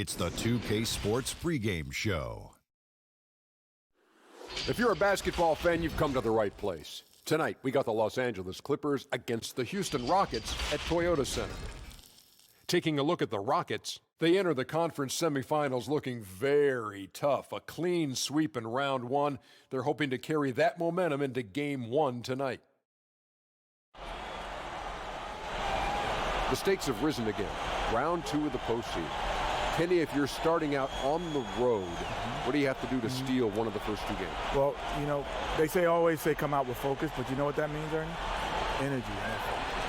It's the 2K Sports pregame show. If you're a basketball fan, you've come to the right place. Tonight, we got the Los Angeles Clippers against the Houston Rockets at Toyota Center. Taking a look at the Rockets, they enter the conference semifinals looking very tough. A clean sweep in round one. They're hoping to carry that momentum into game one tonight. The stakes have risen again. Round two of the postseason. Kenny, if you're starting out on the road, what do you have to do to steal one of the first two games? Well, you know, they always say come out with focus, but you know what that means, Ernie? Energy.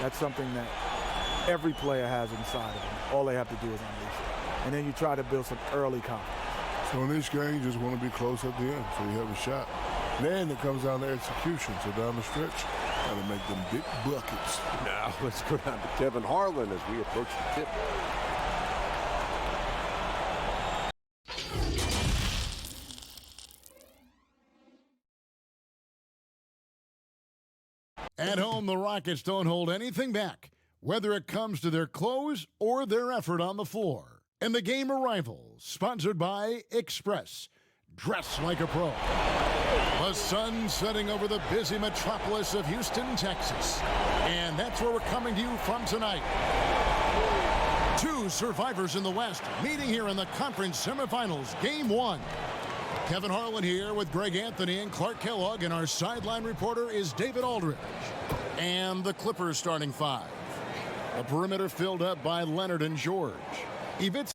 That's something that every player has inside of them. All they have to do is unleash it. And then you try to build some early confidence. So in this game, you just want to be close at the end so you have a shot. Then it comes down to execution. So down the stretch, got to make them big buckets. Now let's go down to Kevin Harlan as we approach the tip. At home, the Rockets don't hold anything back, whether it comes to their clothes or their effort on the floor. And the game arrival, sponsored by Express. Dress like a pro. The sun setting over the busy metropolis of Houston, Texas. And that's where we're coming to you from tonight. Two survivors in the West meeting here in the conference semifinals, game one. Kevin Harlan here with Greg Anthony and Clark Kellogg, and our sideline reporter is David Aldridge. And the Clippers starting five. The perimeter filled up by Leonard and George. Ivica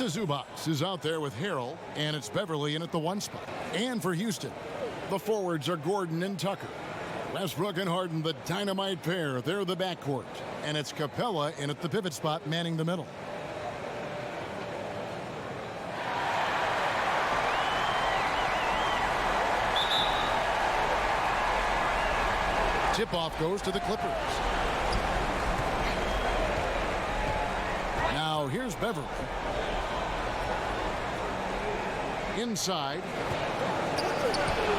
Zubac is out there with Harrell, and it's Beverly in at the one spot. And for Houston, the forwards are Gordon and Tucker. Westbrook and Harden, the dynamite pair. They're the backcourt. And it's Capella in at the pivot spot, manning the middle. Tip-off goes to the Clippers. Now here's Beverly. Inside.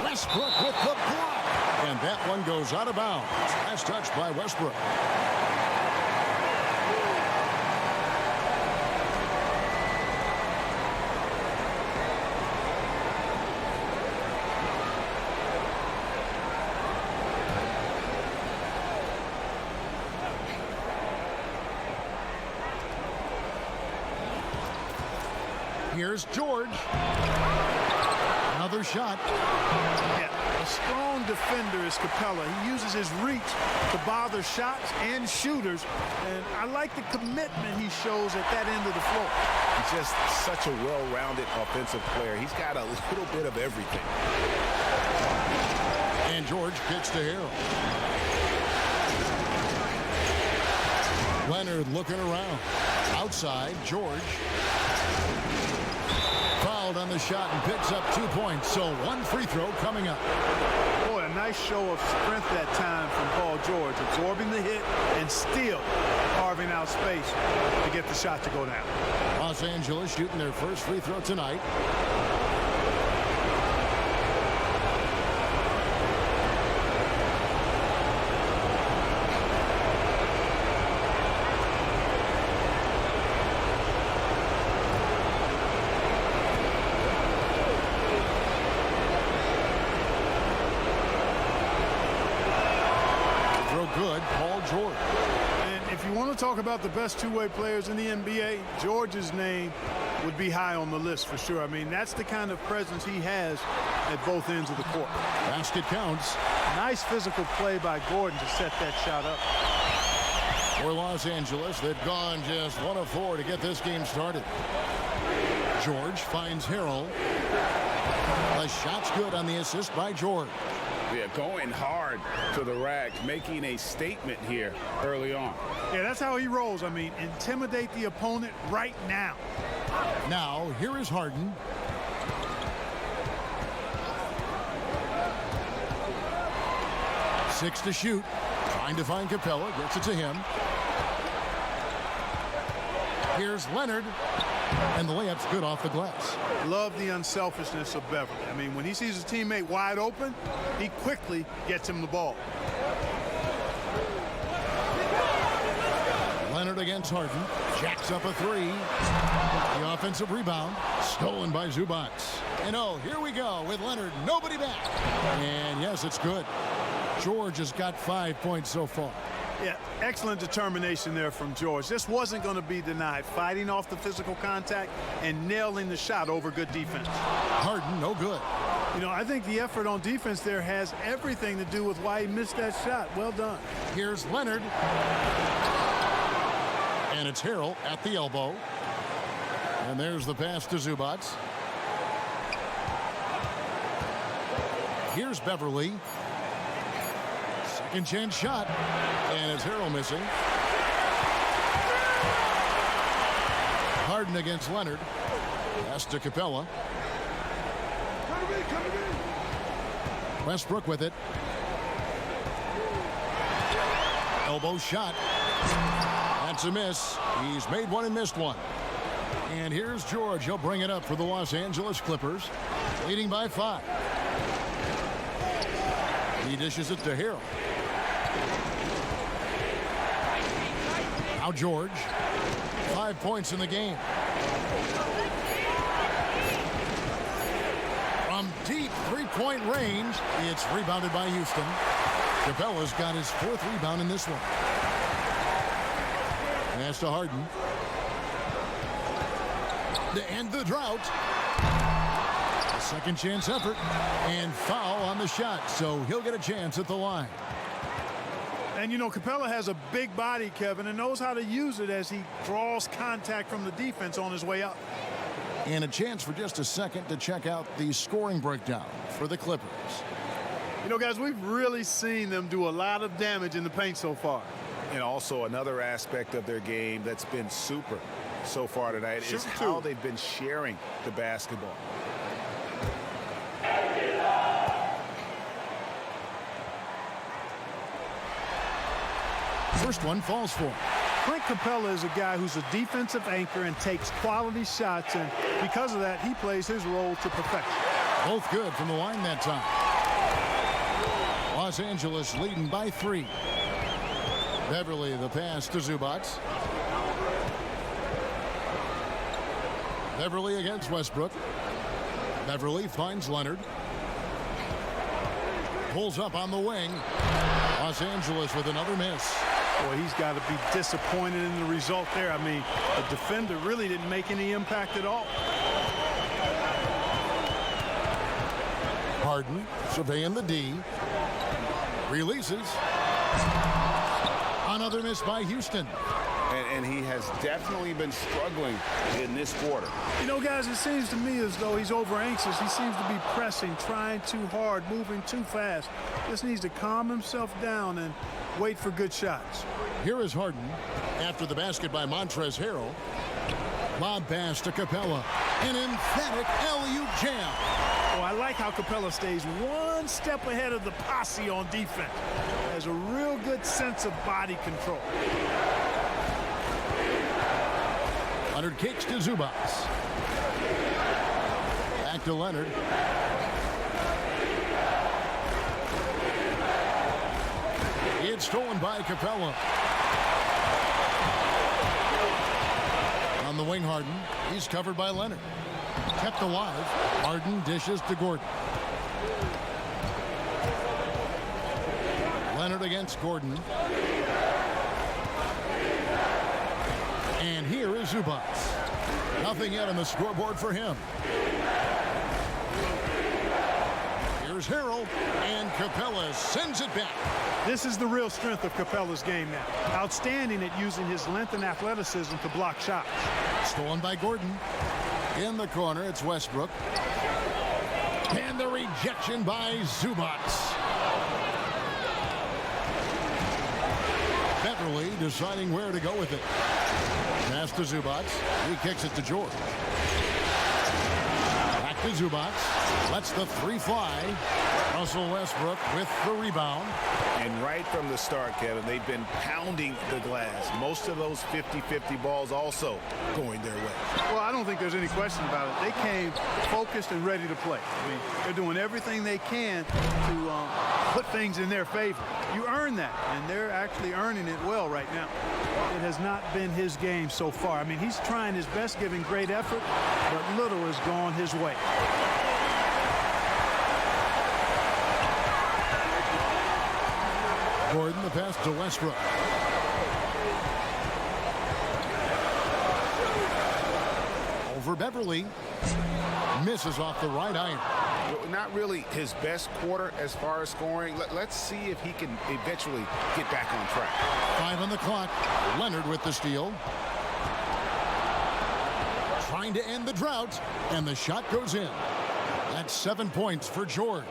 Westbrook with the block. And that one goes out of bounds. Last touch by Westbrook. Here's George. Another shot. Yeah, a strong defender is Capella. He uses his reach to bother shots and shooters, and I like the commitment he shows at that end of the floor. He's just such a well-rounded offensive player. He's got a little bit of everything. And George kicks to Harrell. Leonard looking around. Outside, George. Fouled on the shot and picks up 2 points. So one free throw coming up. Boy, a nice show of strength that time from Paul George, absorbing the hit and still carving out space to get the shot to go down. Los Angeles shooting their first free throw tonight. Good, Paul George. And if you want to talk about the best two-way players in the NBA, George's name would be high on the list for sure. I mean, that's the kind of presence he has at both ends of the court. Basket counts. Nice physical play by Gordon to set that shot up. For Los Angeles, they've gone just 1 of 4 to get this game started. George finds Harrell. The shot's good on the assist by George. Yeah, going hard to the rack, making a statement here early on. Yeah, that's how he rolls. I mean, intimidate the opponent right now. Now, here is Harden. Six to shoot. Trying to find Capella. Gets it to him. Here's Leonard, and the layup's good off the glass. Love the unselfishness of Beverly. I mean, when he sees his teammate wide open, he quickly gets him the ball. Leonard against Harden. Jacks up a three. The offensive rebound stolen by Zubac. And oh, here we go with Leonard. Nobody back. And yes, it's good. George has got 5 points so far. Yeah, excellent determination there from George. This wasn't going to be denied. Fighting off the physical contact and nailing the shot over good defense. Harden, no good. You know, I think the effort on defense there has everything to do with why he missed that shot. Well done. Here's Leonard. And it's Harrell at the elbow. And there's the pass to Zubac. Here's Beverly. Second chance shot. And it's Harrell missing. Harden against Leonard. Pass to Capella. Westbrook with it. Elbow shot. That's a miss. He's made one and missed one. And here's George. He'll bring it up for the Los Angeles Clippers, leading by 5. He dishes it to Harrell. Now George. 5 points in the game. From deep three-point range, it's rebounded by Houston. Capella's got his 4th rebound in this one. Pass to Harden. To end the drought. A second chance effort. And foul on the shot, so he'll get a chance at the line. And, you know, Capella has a big body, Kevin, and knows how to use it as he draws contact from the defense on his way up. And a chance for just a second to check out the scoring breakdown for the Clippers. You know, guys, we've really seen them do a lot of damage in the paint so far. And also another aspect of their game that's been super so far tonight is how they've been sharing the basketball. First one falls for him. Clint Capella is a guy who's a defensive anchor and takes quality shots, and because of that, he plays his role to perfection. Both good from the line that time. Los Angeles leading by 3. Beverly the pass to Zubac. Beverly against Westbrook. Beverly finds Leonard. Pulls up on the wing. Los Angeles with another miss. Boy, he's got to be disappointed in the result there. I mean, the defender really didn't make any impact at all. Harden surveying the D. Releases. Another miss by Houston. And he has definitely been struggling in this quarter. You know, guys, it seems to me as though he's over anxious. He seems to be pressing, trying too hard, moving too fast. Just needs to calm himself down and wait for good shots. Here is Harden after the basket by Montrezl Harrell. Lob pass to Capella. An emphatic LU jam. Oh, I like how Capella stays one step ahead of the posse on defense. Has a real good sense of body control. Leonard kicks to Zubac. Back to Leonard. It's stolen by Capella. On the wing, Harden. He's covered by Leonard. Kept alive. Harden dishes to Gordon. Leonard against Gordon. And here is Zubac. Nothing yet on the scoreboard for him. Here's Harrell, and Capella sends it back. This is the real strength of Capella's game now. Outstanding at using his length and athleticism to block shots. Stolen by Gordon. In the corner, it's Westbrook. And the rejection by Zubac. Beverly deciding where to go with it. Pass to Zubac. He kicks it to George. Back to Zubac. Lets the three fly. Russell Westbrook with the rebound. And right from the start, Kevin, they've been pounding the glass. Most of those 50-50 balls also going their way. Well, I don't think there's any question about it. They came focused and ready to play. I mean, they're doing everything they can to put things in their favor. You earn that, and they're actually earning it well right now. It has not been his game so far. I mean, he's trying his best, giving great effort, but little has gone his way. Gordon, the pass to Westbrook. Over Beverly. Misses off the right iron. Not really his best quarter as far as scoring. Let's see if he can eventually get back on track. 5 on the clock. Leonard with the steal. Trying to end the drought, and the shot goes in. That's 7 points for George.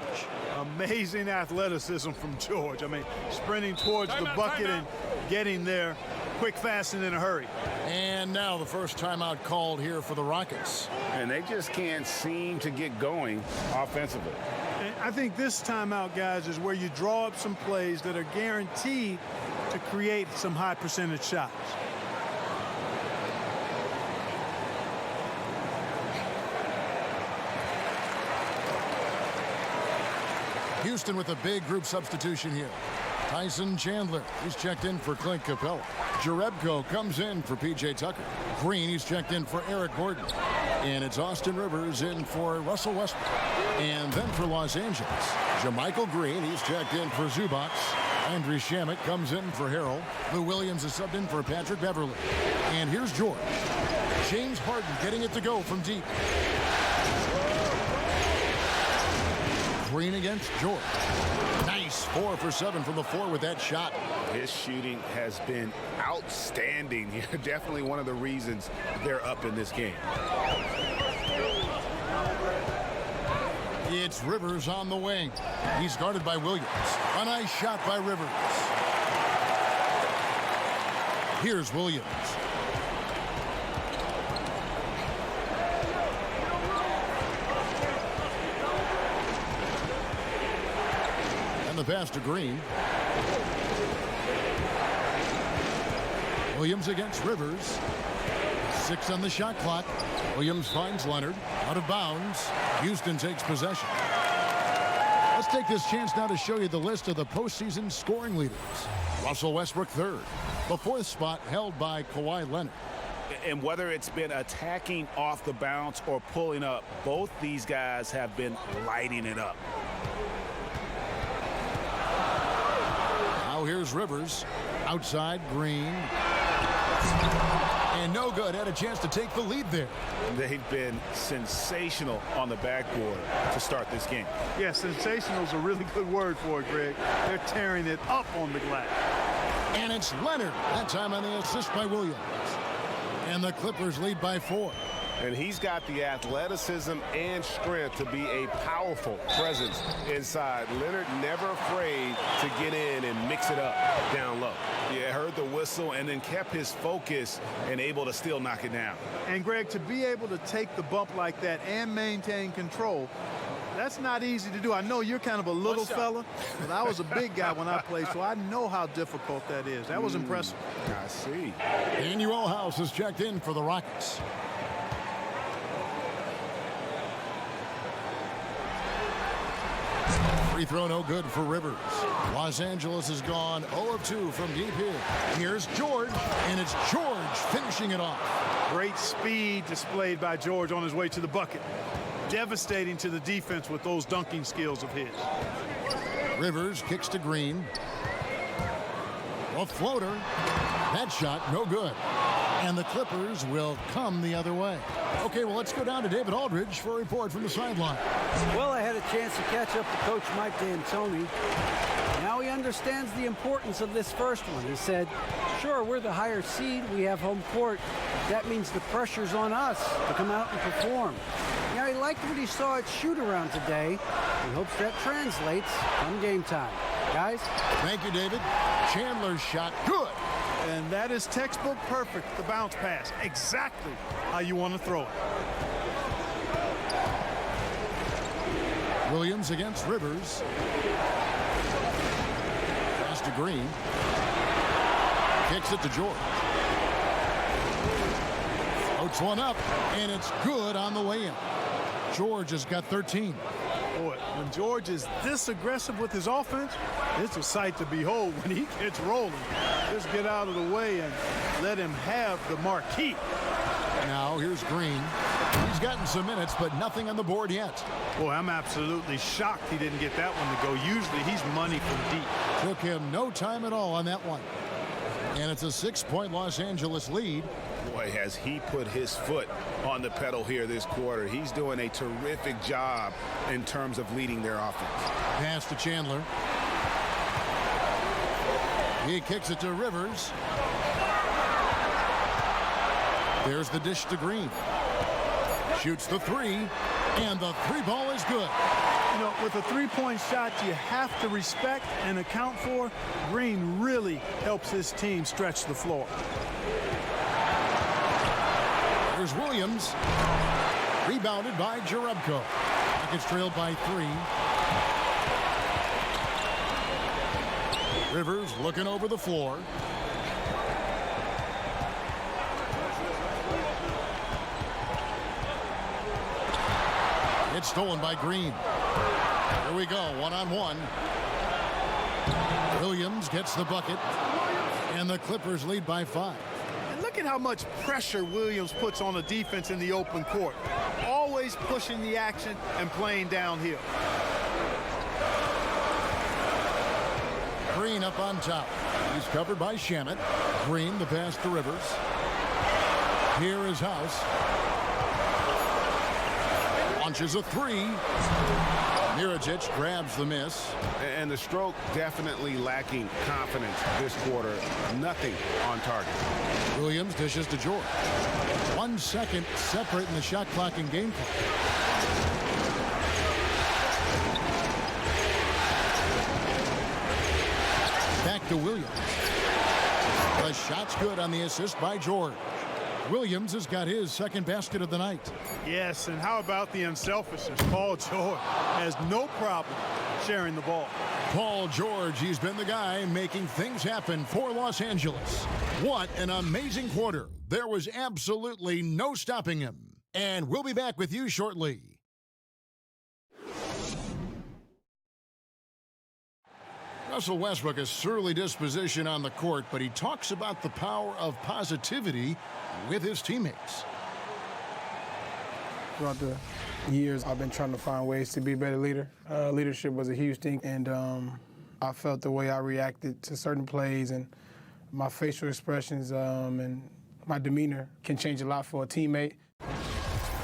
Amazing athleticism from George. I mean, sprinting towards the bucket and getting there quick, fast, and in a hurry. And now the first timeout called here for the Rockets. And they just can't seem to get going offensively. And I think this timeout, guys, is where you draw up some plays that are guaranteed to create some high percentage shots. Houston with a big group substitution here. Tyson Chandler, he's checked in for Clint Capella. Jerebko comes in for P.J. Tucker. Green, he's checked in for Eric Gordon. And it's Austin Rivers in for Russell Westbrook. And then for Los Angeles, Jermichael Green, he's checked in for Zubac. Andrew Shamet comes in for Harrell. Lou Williams is subbed in for Patrick Beverly. And here's George. James Harden getting it to go from deep. Green against George. Nice 4 for 7 from the floor with that shot. His shooting has been outstanding. Definitely one of the reasons they're up in this game. It's Rivers on the wing. He's guarded by Williams. A nice shot by Rivers. Here's Williams. The pass to Green. Williams against Rivers. 6 on the shot clock. Williams finds Leonard. Out of bounds. Houston takes possession. Let's take this chance now to show you the list of the postseason scoring leaders. Russell Westbrook third. The 4th spot held by Kawhi Leonard. And whether it's been attacking off the bounce or pulling up, both these guys have been lighting it up. Now here's Rivers. Outside, Green. And no good. Had a chance to take the lead there. They've been sensational on the backboard to start this game. Yeah, sensational is a really good word for it, Greg. They're tearing it up on the glass. And it's Leonard. That time on the assist by Williams. And the Clippers lead by 4. And he's got the athleticism and strength to be a powerful presence inside. Leonard never afraid to get in and mix it up down low. Yeah, heard the whistle and then kept his focus and able to still knock it down. And Greg, to be able to take the bump like that and maintain control, that's not easy to do. I know you're kind of a little fella, but I was a big guy when I played, so I know how difficult that is. That was impressive. I see. Daniel House is checked in for the Rockets. Free throw no good for Rivers. Los Angeles has gone 0 of 2 from deep here. Here's George, and it's George finishing it off. Great speed displayed by George on his way to the bucket. Devastating to the defense with those dunking skills of his. Rivers kicks to Green. A floater. That shot no good. And the Clippers will come the other way. Okay, well, let's go down to David Aldridge for a report from the sideline. Well, I had a chance to catch up to Coach Mike D'Antoni. Now he understands the importance of this first one. He said, sure, we're the higher seed. We have home court. That means the pressure's on us to come out and perform. Now, he liked what he saw at shoot-around today. He hopes that translates come game time. Guys? Thank you, David. Chandler's shot, good. And that is textbook perfect, the bounce pass. Exactly how you want to throw it. Williams against Rivers. Pass to Green. Kicks it to George. Floats one up, and it's good on the way in. George has got 13. Boy, when George is this aggressive with his offense, it's a sight to behold when he gets rolling. Just get out of the way and let him have the marquee. Now here's Green. He's gotten some minutes, but nothing on the board yet. Boy, I'm absolutely shocked he didn't get that one to go. Usually he's money from deep. Took him no time at all on that one. And it's a 6-point Los Angeles lead. Boy, has he put his foot on the pedal here this quarter. He's doing a terrific job in terms of leading their offense. Pass to Chandler. He kicks it to Rivers. There's the dish to Green. Shoots the three, and the three ball is good. You know, with a three-point shot you have to respect and account for, Green really helps his team stretch the floor. There's Williams. Rebounded by Jerebko. Rockets trailed by 3. Rivers looking over the floor. It's stolen by Green. Here we go, one-on-one. Williams gets the bucket, and the Clippers lead by 5. And look at how much pressure Williams puts on the defense in the open court. Always pushing the action and playing downhill. Green up on top. He's covered by Shamet. Green, the pass to Rivers. Here is House. Launches a 3. Mirajic grabs the miss. And the stroke definitely lacking confidence this quarter. Nothing on target. Williams dishes to George. 1 second separating the shot clock and game clock. Back to Williams. The shot's good on the assist by George. Williams has got his second basket of the night. Yes, and how about the unselfishness? Paul George has no problem sharing the ball. Paul George, he's been the guy making things happen for Los Angeles. What an amazing quarter. There was absolutely no stopping him. And we'll be back with you shortly. Russell Westbrook, a surly disposition on the court, but he talks about the power of positivity with his teammates. Throughout the years, I've been trying to find ways to be a better leader. Leadership was a huge thing, and I felt the way I reacted to certain plays and my facial expressions and my demeanor can change a lot for a teammate.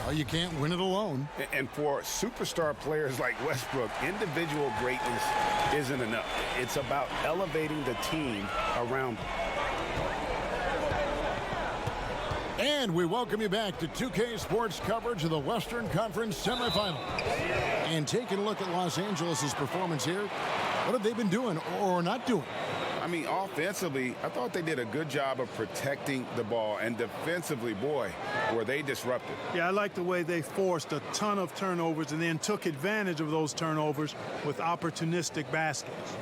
Well, you can't win it alone. And for superstar players like Westbrook, individual greatness isn't enough. It's about elevating the team around them. And we welcome you back to 2K Sports coverage of the Western Conference semifinals. And taking a look at Los Angeles' performance here, what have they been doing or not doing? I mean, offensively, I thought they did a good job of protecting the ball. And defensively, boy, were they disruptive. Yeah, I like the way they forced a ton of turnovers and then took advantage of those turnovers with opportunistic baskets.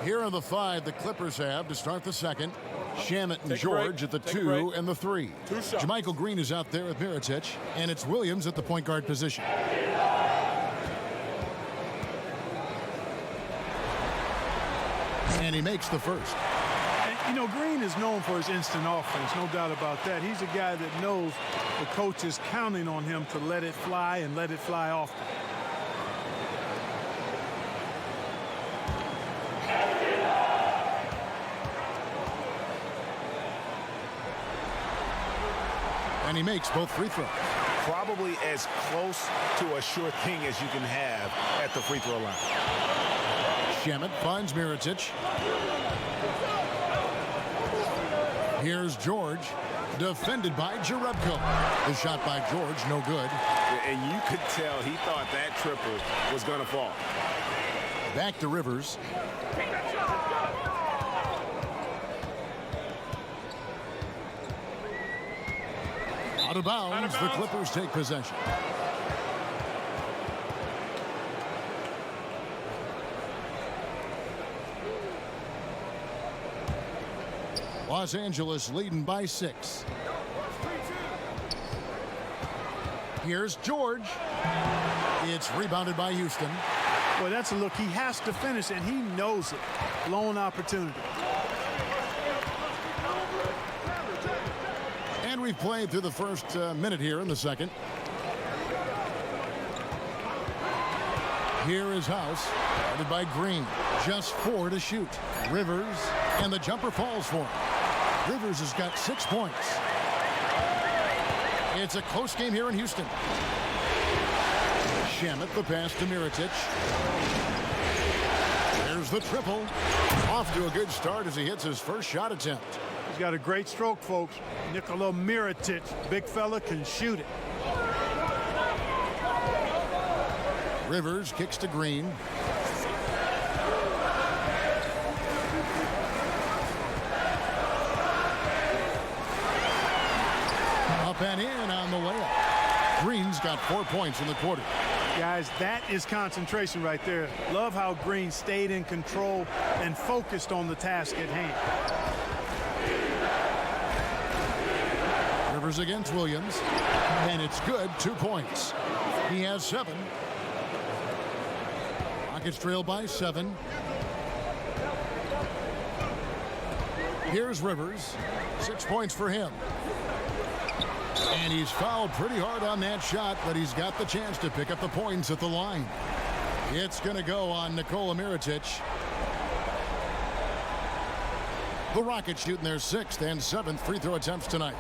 Here are the 5 the Clippers have to start the second. Shamet and George at the 2 and the 3. Jermichael Green is out there with Mirajic, and it's Williams at the point guard position. And he makes the first. And, you know, Green is known for his instant offense, no doubt about that. He's a guy that knows the coach is counting on him to let it fly and let it fly often. And he makes both free throws. Probably as close to a sure thing as you can have at the free throw line. Shamet finds Mirajic. Here's George, defended by Jerebko. The shot by George, no good. And you could tell he thought that triple was going to fall. Back to Rivers. Out of bounds, the Clippers take possession. Los Angeles leading by 6. Here's George. It's rebounded by Houston. Boy, that's a look he has to finish, and he knows it. Blown opportunity. And we've played through the first minute here in the second. Here is House, guarded by Green. Just 4 to shoot. Rivers, and the jumper falls for him. Rivers has got 6 points. It's a close game here in Houston. Shamet, the pass to Mirotic. There's the triple. Off to a good start as he hits his first shot attempt. He's got a great stroke, folks. Nikola Mirotic, big fella, can shoot it. Rivers kicks to Green. Up and in on the layup. Green's got 4 points in the quarter. Guys, that is concentration right there. Love how Green stayed in control and focused on the task at hand. Rivers against Williams, and it's good. 2 points. He has 7. Rockets trail by 7. Here's Rivers. 6 points for him. And he's fouled pretty hard on that shot, but he's got the chance to pick up the points at the line. It's going to go on Nikola Mirotic. The Rockets shooting their 6th and 7th free throw attempts tonight.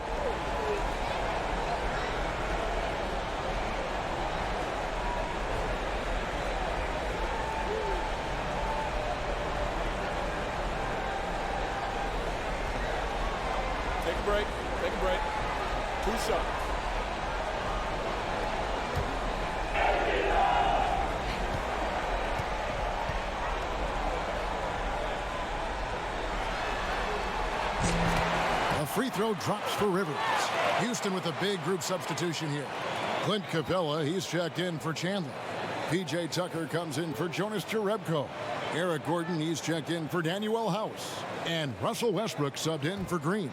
Take a break. Take a break. 2 shots. A free throw drops for Rivers. Houston with a big group substitution here. Clint Capella, he's checked in for Chandler. P.J. Tucker comes in for Jonas Jerebko. Eric Gordon, he's checked in for Danuel House. And Russell Westbrook subbed in for Green.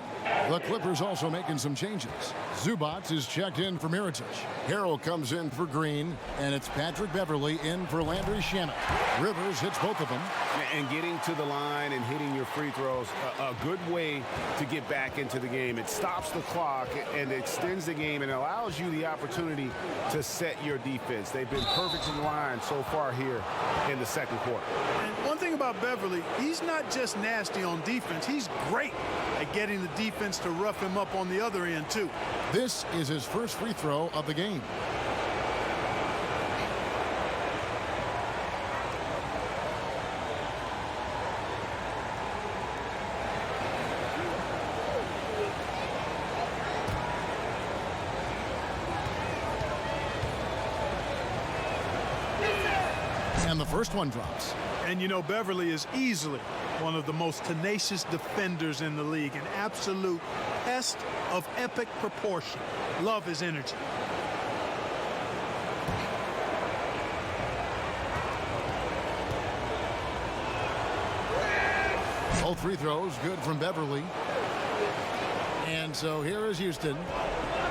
The Clippers also making some changes. Zubac is checked in for Mirotic. Harrell comes in for Green, and it's Patrick Beverly in for Landry Shamet. Rivers hits both of them. And getting to the line and hitting your free throws, a good way to get back into the game. It stops the clock and extends the game and allows you the opportunity to set your defense. They've been perfect in the line so far here in the second quarter. And one thing about Beverly, he's not just nasty on defense. He's great at getting the defense to rough him up on the other end, too. This is his first free throw of the game. And the first one drops. And you know, Beverly is easily one of the most tenacious defenders in the league, an absolute pest of epic proportion. Love his energy. Both free throws good from Beverly. And so here is Houston.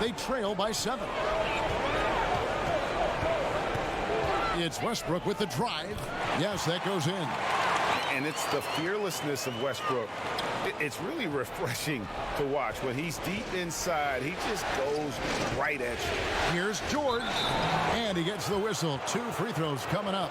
They trail by 7. It's Westbrook with the drive. Yes, that goes in. And it's the fearlessness of Westbrook. It's really refreshing to watch. When he's deep inside, he just goes right at you. Here's George. And he gets the whistle. 2 free throws coming up.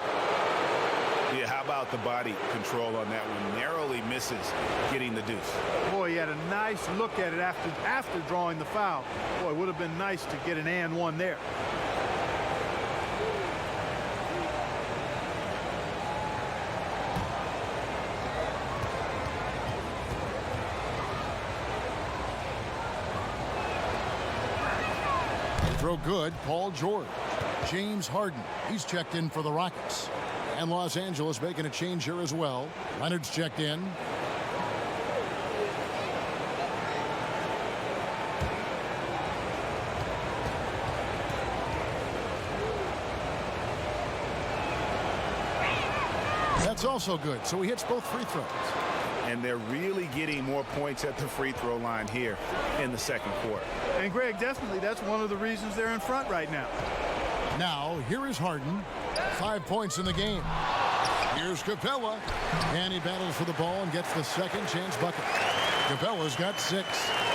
Yeah, how about the body control on that one? Narrowly misses getting the deuce. Boy, he had a nice look at it after drawing the foul. Boy, it would have been nice to get an and one there. Throw good, Paul George. James Harden, he's checked in for the Rockets. And Los Angeles making a change here as well. Leonard's checked in. That's also good, so he hits both free throws. and they're really getting more points at the free throw line here in the second quarter. And Greg, definitely that's one of the reasons they're in front right now. Now, here is Harden. 5 points in the game. Here's Capella, and he battles for the ball and gets the second chance bucket. Capella's got 6.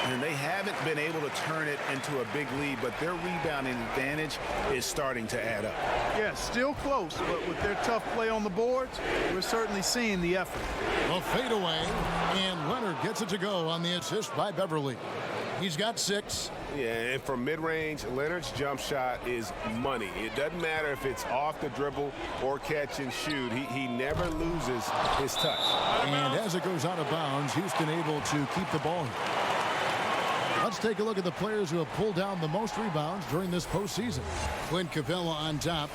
And they haven't been able to turn it into a big lead, but their rebounding advantage is starting to add up. Yeah, still close, but with their tough play on the boards, we're certainly seeing the effort. A fadeaway, and Leonard gets it to go on the assist by Beverly. He's got 6. Yeah, and from mid-range, Leonard's jump shot is money. It doesn't matter if it's off the dribble or catch and shoot. He never loses his touch. And as it goes out of bounds, Houston able to keep the ball here. Let's take a look at the players who have pulled down the most rebounds during this postseason. Clint Capella on top.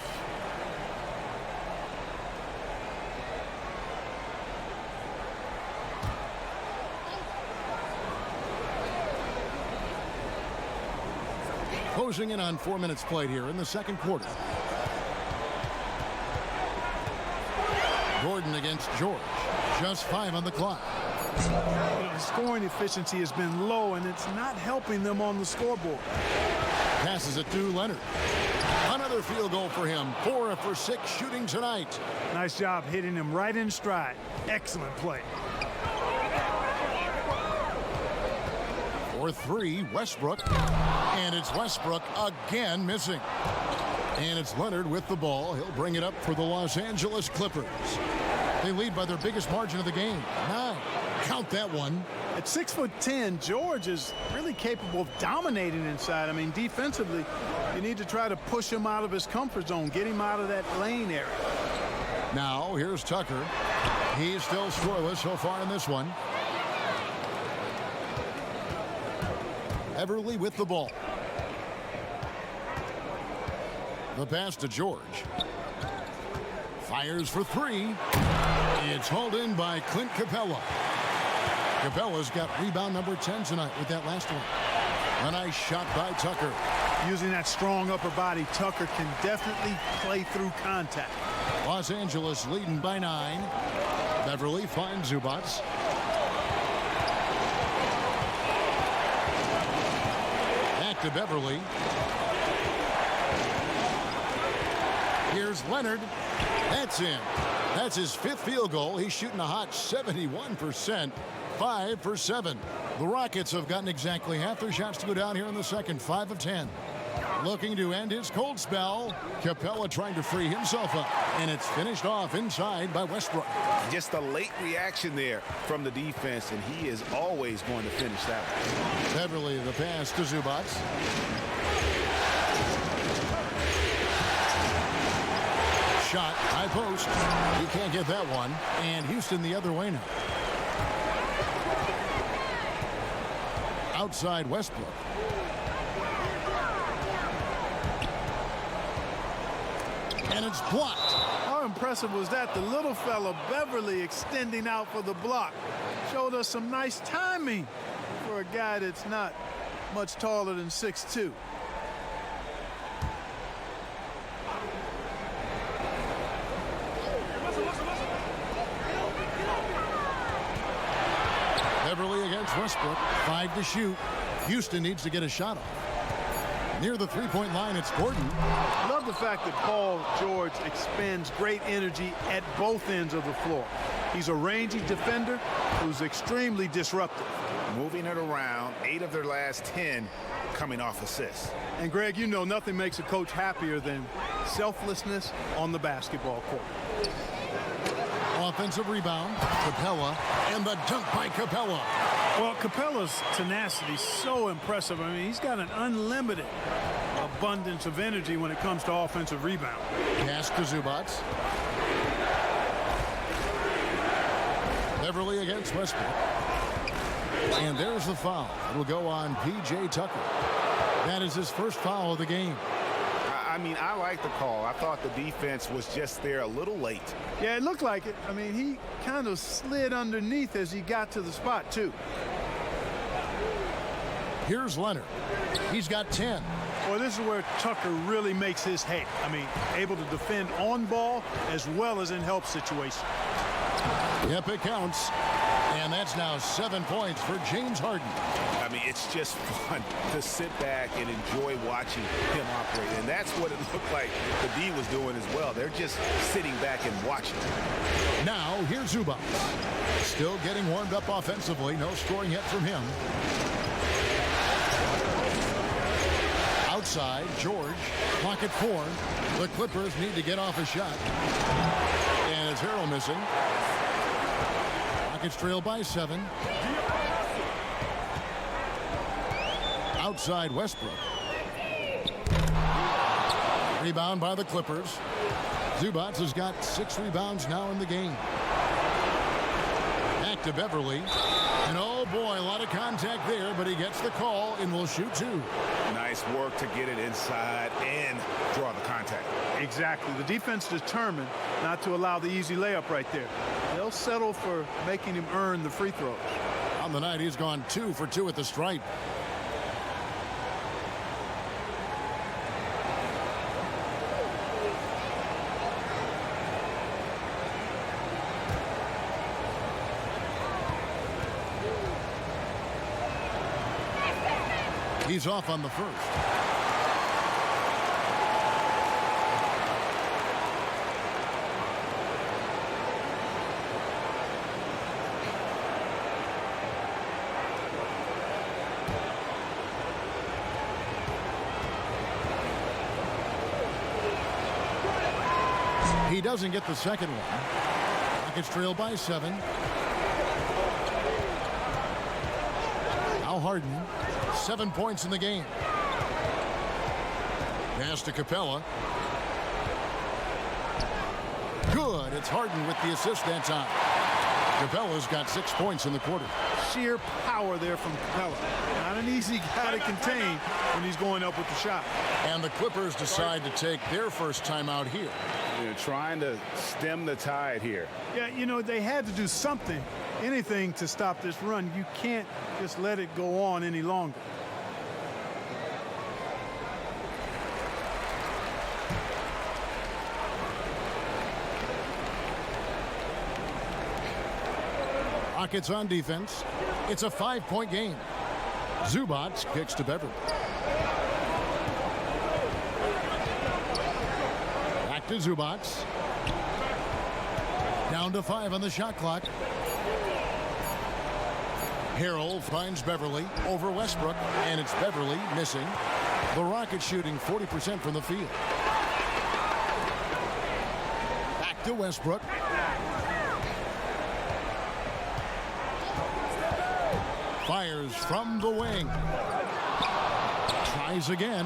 Closing in on 4 minutes played here in the second quarter. Gordon against George. Just 5 on the clock. The scoring efficiency has been low, and it's not helping them on the scoreboard. Passes it to Leonard. Another field goal for him. 4 for 6 shooting tonight. Nice job hitting him right in stride. Excellent play. For 3, Westbrook. And it's Westbrook again missing. And it's Leonard with the ball. He'll bring it up for the Los Angeles Clippers. They lead by their biggest margin of the game, 9. Count that one. At 6'10", George is really capable of dominating inside. I mean, defensively, you need to try to push him out of his comfort zone, get him out of that lane area. Now, here's Tucker. He's still scoreless so far in this one. Everly with the ball. The pass to George. Fires for 3. It's hauled in by Clint Capella. Capella's got rebound number 10 tonight with that last one. A nice shot by Tucker. Using that strong upper body, Tucker can definitely play through contact. Los Angeles leading by 9. Beverly finds Zubats. Back to Beverly. Here's Leonard. That's in. That's his 5th field goal. He's shooting a hot 71%. 5 for 7. The Rockets have gotten exactly half their shots to go down here in the second. 5 of 10. Looking to end his cold spell. Capella trying to free himself up. And it's finished off inside by Westbrook. Just a late reaction there from the defense, and he is always going to finish that one. Beverly, the pass to Zubats. Shot, high post. He can't get that one. And Houston the other way now. Outside Westbrook. And it's blocked. How impressive was that? The little fella, Beverly, extending out for the block. Showed us some nice timing for a guy that's not much taller than 6'2". Beverly against Westbrook. 5 to shoot. Houston needs to get a shot off. Near the three-point line, it's Gordon. Love the fact that Paul George expends great energy at both ends of the floor. He's a rangy defender who's extremely disruptive. Moving it around, 8 of their last 10 coming off assists. And Greg, you know nothing makes a coach happier than selflessness on the basketball court. Offensive rebound, Capella, and the dunk by Capella. Well, Capella's tenacity is so impressive. I mean, he's got an unlimited abundance of energy when it comes to offensive rebound. Pass to Zubats. Beverly against Westbrook. And there's the foul. It'll go on P.J. Tucker. That is his first foul of the game. I mean, I like the call. I thought the defense was just there a little late. Yeah, it looked like it. I mean, he kind of slid underneath as he got to the spot, too. Here's Leonard. He's got 10. Well, this is where Tucker really makes his hay. I mean, able to defend on ball as well as in help situations. Yep, it counts. And that's now 7 points for James Harden. I mean, it's just fun to sit back and enjoy watching him operate. And that's what it looked like the D was doing as well. They're just sitting back and watching. Now, here's Zubac. Still getting warmed up offensively. No scoring yet from him. Outside, George. Clock at 4. The Clippers need to get off a shot. And it's Harrell missing. Rockets trail by 7. Outside Westbrook. Rebound by the Clippers. Zubac has got 6 rebounds now in the game. Back to Beverly. And oh boy, a lot of contact there, but he gets the call and will shoot 2. Nice work to get it inside and draw the contact. Exactly. The defense determined not to allow the easy layup right there. They'll settle for making him earn the free throws. On the night, he's gone 2 for 2 at the stripe. He's off on the first. He doesn't get the second one. Rockets trail by 7. Now Harden. 7 points in the game. Pass to Capella. Good. It's Harden with the assist that time. Capella's got 6 points in the quarter. Sheer power there from Capella. Not an easy guy to contain when he's going up with the shot. And the Clippers decide to take their first timeout here. They're trying to stem the tide here. Yeah, you know, they had to do something, anything to stop this run. You can't just let it go on any longer. Rockets on defense. It's a 5-point game. Zubac kicks to Beverly. Back to Zubac. Down to 5 on the shot clock. Harrell finds Beverly over Westbrook, and it's Beverly missing. The Rockets shooting 40% from the field. Back to Westbrook. Fires from the wing. Tries again.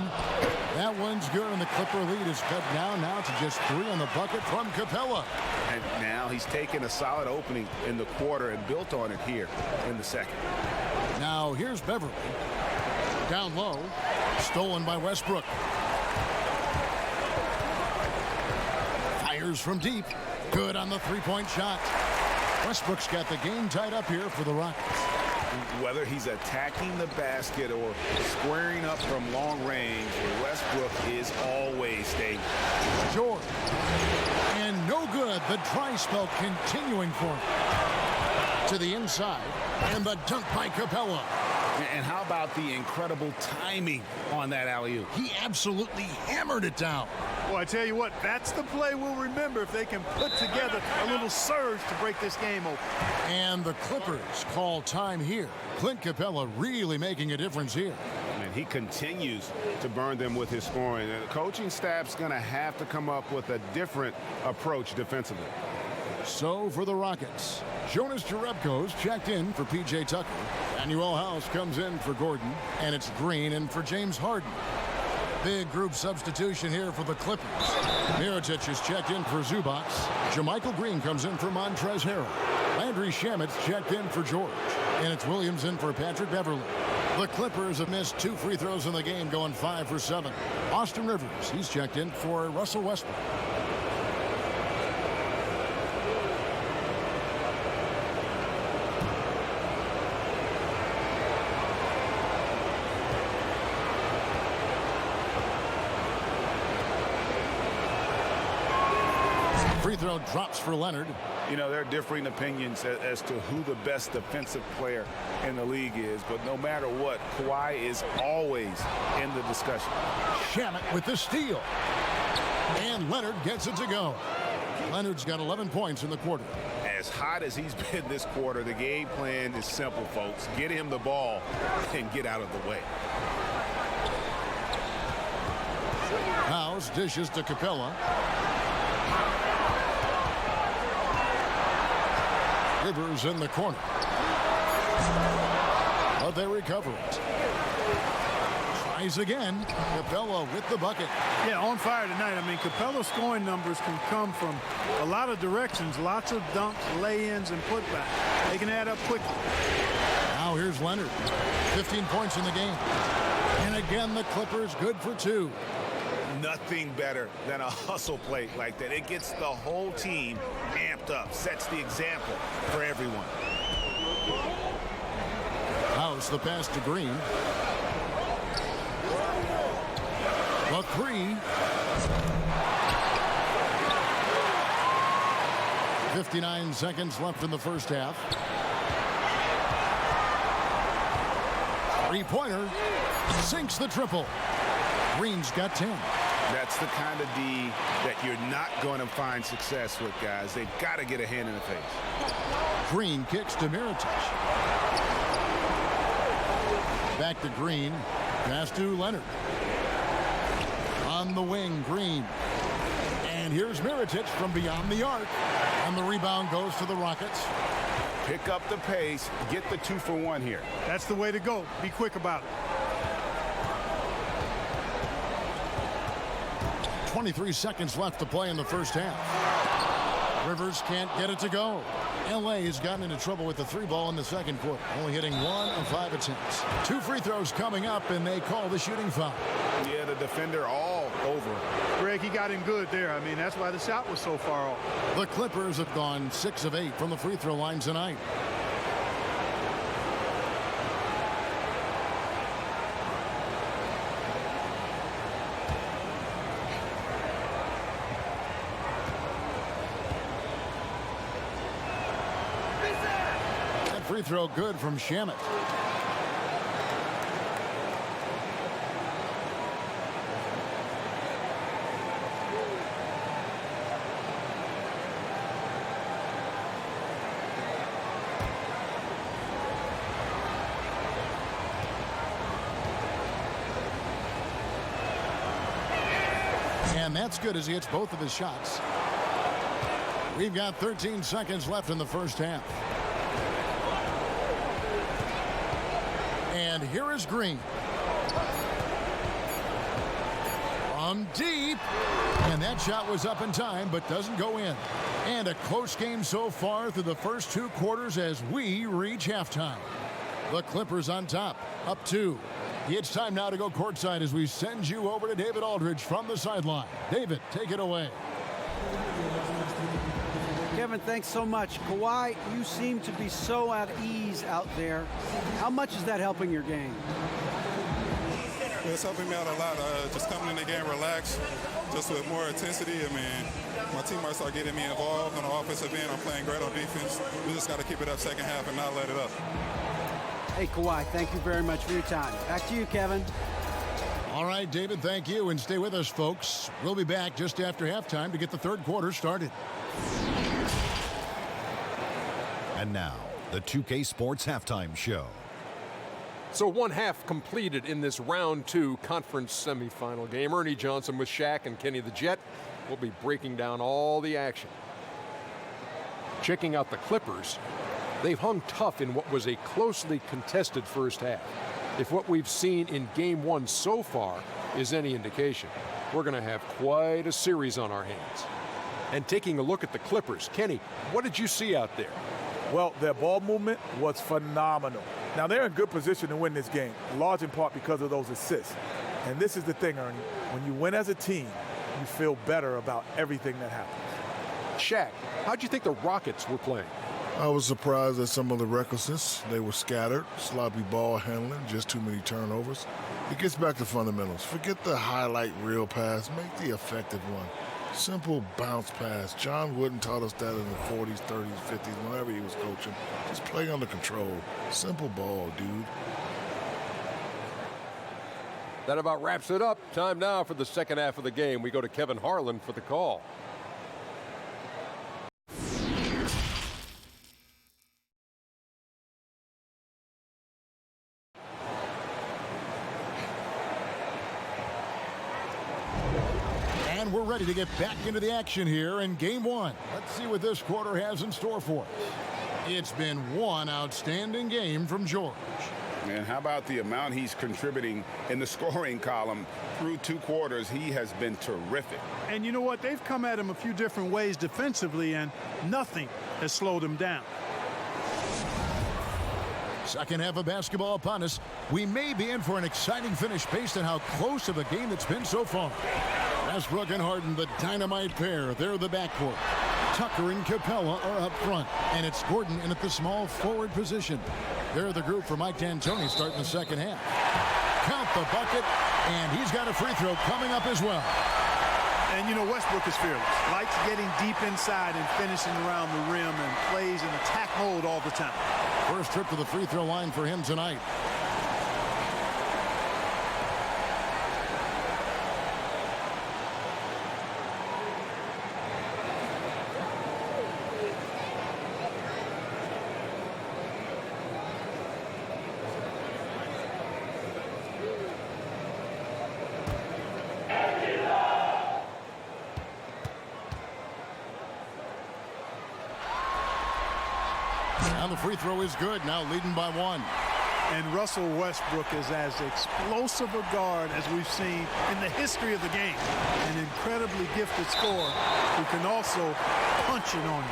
That one's good, and the Clipper lead is cut down now to just 3 on the bucket from Capella. And now he's taken a solid opening in the quarter and built on it here in the second. Now here's Beverly. Down low. Stolen by Westbrook. Fires from deep. Good on the 3-point shot. Westbrook's got the game tied up here for the Rockets. Whether he's attacking the basket or squaring up from long range, Westbrook is always dangerous. George. And no good. The dry spell continuing for him. To the inside. And the dunk by Capella. And how about the incredible timing on that alley-oop? He absolutely hammered it down. Well, I tell you what, that's the play we'll remember if they can put together a little surge to break this game open. And the Clippers call time here. Clint Capella really making a difference here. And he continues to burn them with his scoring. And the coaching staff's going to have to come up with a different approach defensively. So for the Rockets, Jonas Jerebko's checked in for P.J. Tucker. Manuel House comes in for Gordon, and it's Green in for James Harden. Big group substitution here for the Clippers. Mirotic is checked in for Zubac. Jermichael Green comes in for Montrezl Harrell. Landry Shamit's checked in for George, and it's Williams in for Patrick Beverly. The Clippers have missed 2 free throws in the game, going 5 for 7. Austin Rivers, he's checked in for Russell Westbrook. Free throw drops for Leonard. You know, there are differing opinions as to who the best defensive player in the league is, but no matter what, Kawhi is always in the discussion. Shamet with the steal. And Leonard gets it to go. Leonard's got 11 points in the quarter. As hot as he's been this quarter, the game plan is simple, folks. Get him the ball and get out of the way. House dishes to Capella. Rivers in the corner. But they recover it. Tries again. Capella with the bucket. Yeah, on fire tonight. I mean, Capella's scoring numbers can come from a lot of directions. Lots of dunks, lay-ins, and putbacks. They can add up quickly. Now here's Leonard. 15 points in the game. And again, the Clippers good for 2. Nothing better than a hustle play like that. It gets the whole team amped up, sets the example for everyone. House the pass to Green. The 3. 59 seconds left in the first half. Three-pointer sinks the triple. Green's got 10. That's the kind of D that you're not going to find success with, guys. They've got to get a hand in the face. Green kicks to Mirotic. Back to Green. Pass to Leonard. On the wing, Green. And here's Mirotic from beyond the arc. And the rebound goes to the Rockets. Pick up the pace. Get the 2-for-1 here. That's the way to go. Be quick about it. 23 seconds left to play in the first half. Rivers can't get it to go. LA has gotten into trouble with the 3-ball in the second quarter, only hitting 1 of 5 attempts. 2 free throws coming up, and they call the shooting foul. Yeah, the defender all over. Greg, he got him good there. I mean, that's why the shot was so far off. The Clippers have gone 6 of 8 from the free throw line tonight. Free throw good from Shamet. And that's good as he hits both of his shots. We've got 13 seconds left in the first half. And here is Green. From deep. And that shot was up in time, but doesn't go in. And a close game so far through the first 2 quarters as we reach halftime. The Clippers on top, up 2. It's time now to go courtside as we send you over to David Aldridge from the sideline. David, take it away. Kevin, thanks so much. Kawhi, you seem to be so at ease out there. How much is that helping your game? It's helping me out a lot. Just coming in the game relaxed, just with more intensity. I mean, my teammates start getting me involved on the offensive end. I'm playing great on defense. We just got to keep it up second half and not let it up. Hey, Kawhi, thank you very much for your time. Back to you, Kevin. All right, David, thank you. And stay with us, folks. We'll be back just after halftime to get the third quarter started. And now, the 2K Sports Halftime Show. So 1 half completed in this round 2 conference semifinal game. Ernie Johnson with Shaq and Kenny the Jet will be breaking down all the action. Checking out the Clippers, they've hung tough in what was a closely contested first half. If what we've seen in game 1 so far is any indication, we're going to have quite a series on our hands. And taking a look at the Clippers, Kenny, what did you see out there? Well, their ball movement was phenomenal. Now, they're in good position to win this game, large in part because of those assists. And this is the thing, Ernie. When you win as a team, you feel better about everything that happens. Shaq, how'd you think the Rockets were playing? I was surprised at some of the recklessness. They were scattered, sloppy ball handling, just too many turnovers. It gets back to fundamentals. Forget the highlight reel pass. Make the effective one. Simple bounce pass. John Wooden taught us that in the 40s, 30s, 50s, whenever he was coaching. Just play under control. Simple ball, dude. That about wraps it up. Time now for the second half of the game. We go to Kevin Harlan for the call. And we're ready to get back into the action here in game one. Let's see what this quarter has in store for us. It's been one outstanding game from George. And how about the amount he's contributing in the scoring column through 2 quarters? He has been terrific. And you know what? They've come at him a few different ways defensively, and nothing has slowed him down. Second half of basketball upon us. We may be in for an exciting finish based on how close of a game it's been so far. Westbrook and Harden, the dynamite pair. They're the backcourt. Tucker and Capella are up front. And it's Gordon in at the small forward position. They're the group for Mike D'Antoni starting the second half. Count the bucket, and he's got a free throw coming up as well. And, you know, Westbrook is fearless. Likes getting deep inside and finishing around the rim and plays in attack mode all the time. First trip to the free throw line for him tonight. And the free throw is good, now leading by 1. And Russell Westbrook is as explosive a guard as we've seen in the history of the game. An incredibly gifted scorer who can also punch it on you.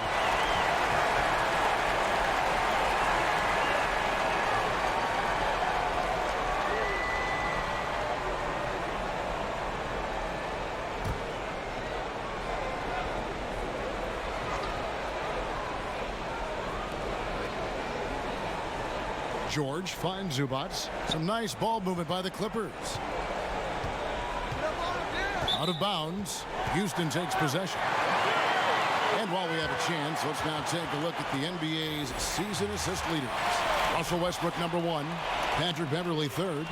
George finds Zubac. Some nice ball movement by the Clippers. Out of bounds. Houston takes possession. And while we have a chance, let's now take a look at the NBA's season assist leaders. Russell Westbrook, #1. Patrick Beverley, 3rd.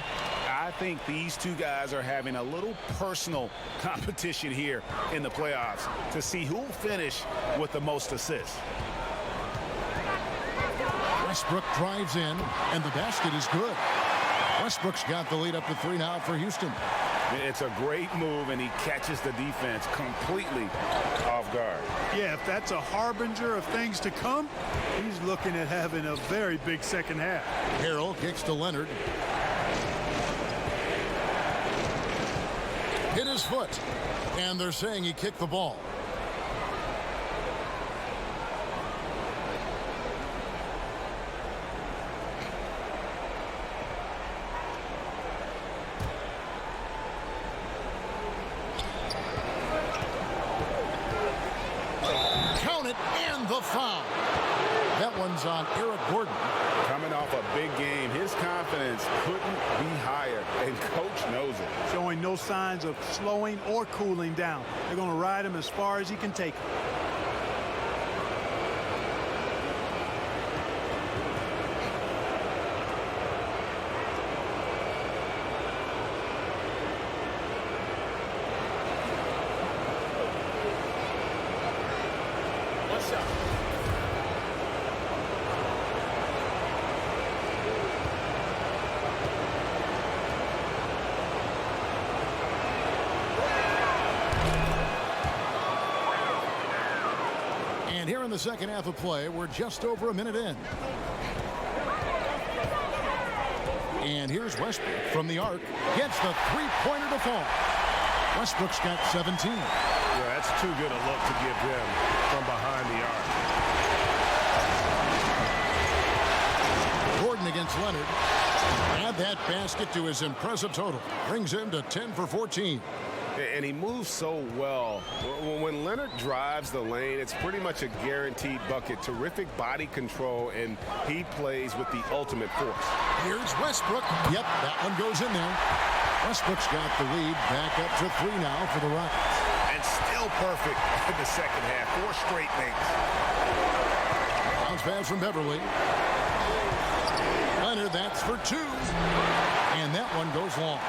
I think these 2 guys are having a little personal competition here in the playoffs to see who will finish with the most assists. Westbrook drives in, and the basket is good. Westbrook's got the lead up to 3 now for Houston. It's a great move, and he catches the defense completely off guard. Yeah, if that's a harbinger of things to come, he's looking at having a very big second half. Harrell kicks to Leonard. Hit his foot, and they're saying he kicked the ball. The foul. That one's on Eric Gordon. Coming off a big game, his confidence couldn't be higher, and coach knows it. Showing no signs of slowing or cooling down. They're going to ride him as far as he can take him. And here in the second half of play, we're just over a minute in. And here's Westbrook from the arc. Gets the three-pointer to fall. Westbrook's got 17. Yeah, that's too good a look to give him from behind the arc. Gordon against Leonard. Add that basket to his impressive total. Brings him to 10 for 14. And he moves so well. When Leonard drives the lane, it's pretty much a guaranteed bucket. Terrific body control, and he plays with the ultimate force. Here's Westbrook. Yep, that one goes in there. Westbrook's got the lead back up to 3 now for the Rockets. And still perfect in the second half. 4 straight makes. Bounce pass from Beverly. Leonard, that's for 2. And that one goes long.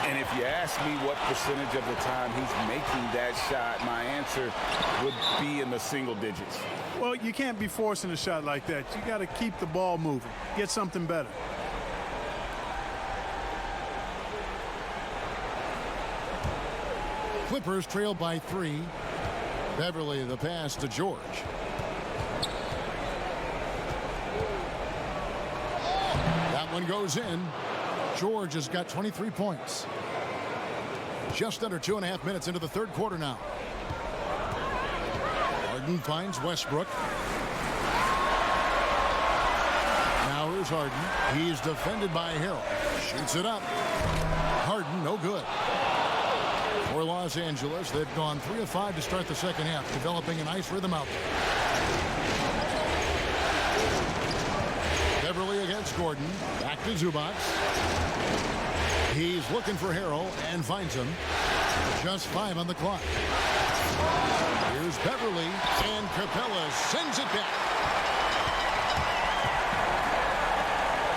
And if you ask me what percentage of the time he's making that shot, my answer would be in the single digits. Well, you can't be forcing a shot like that. You got to keep the ball moving. Get something better. Clippers trail by 3. Beverly the pass to George. That one goes in. George has got 23 points. Just under 2.5 minutes into the third quarter now. Harden finds Westbrook. Now here's Harden. He's defended by Harrell. Shoots it up. Harden, no good. For Los Angeles, they've gone 3 of 5 to start the second half, developing a nice rhythm out there. Beverly against Gordon. Back to Zubac. He's looking for Harrell and finds him. Just 5 on the clock. Here's Beverly, and Capella sends it back.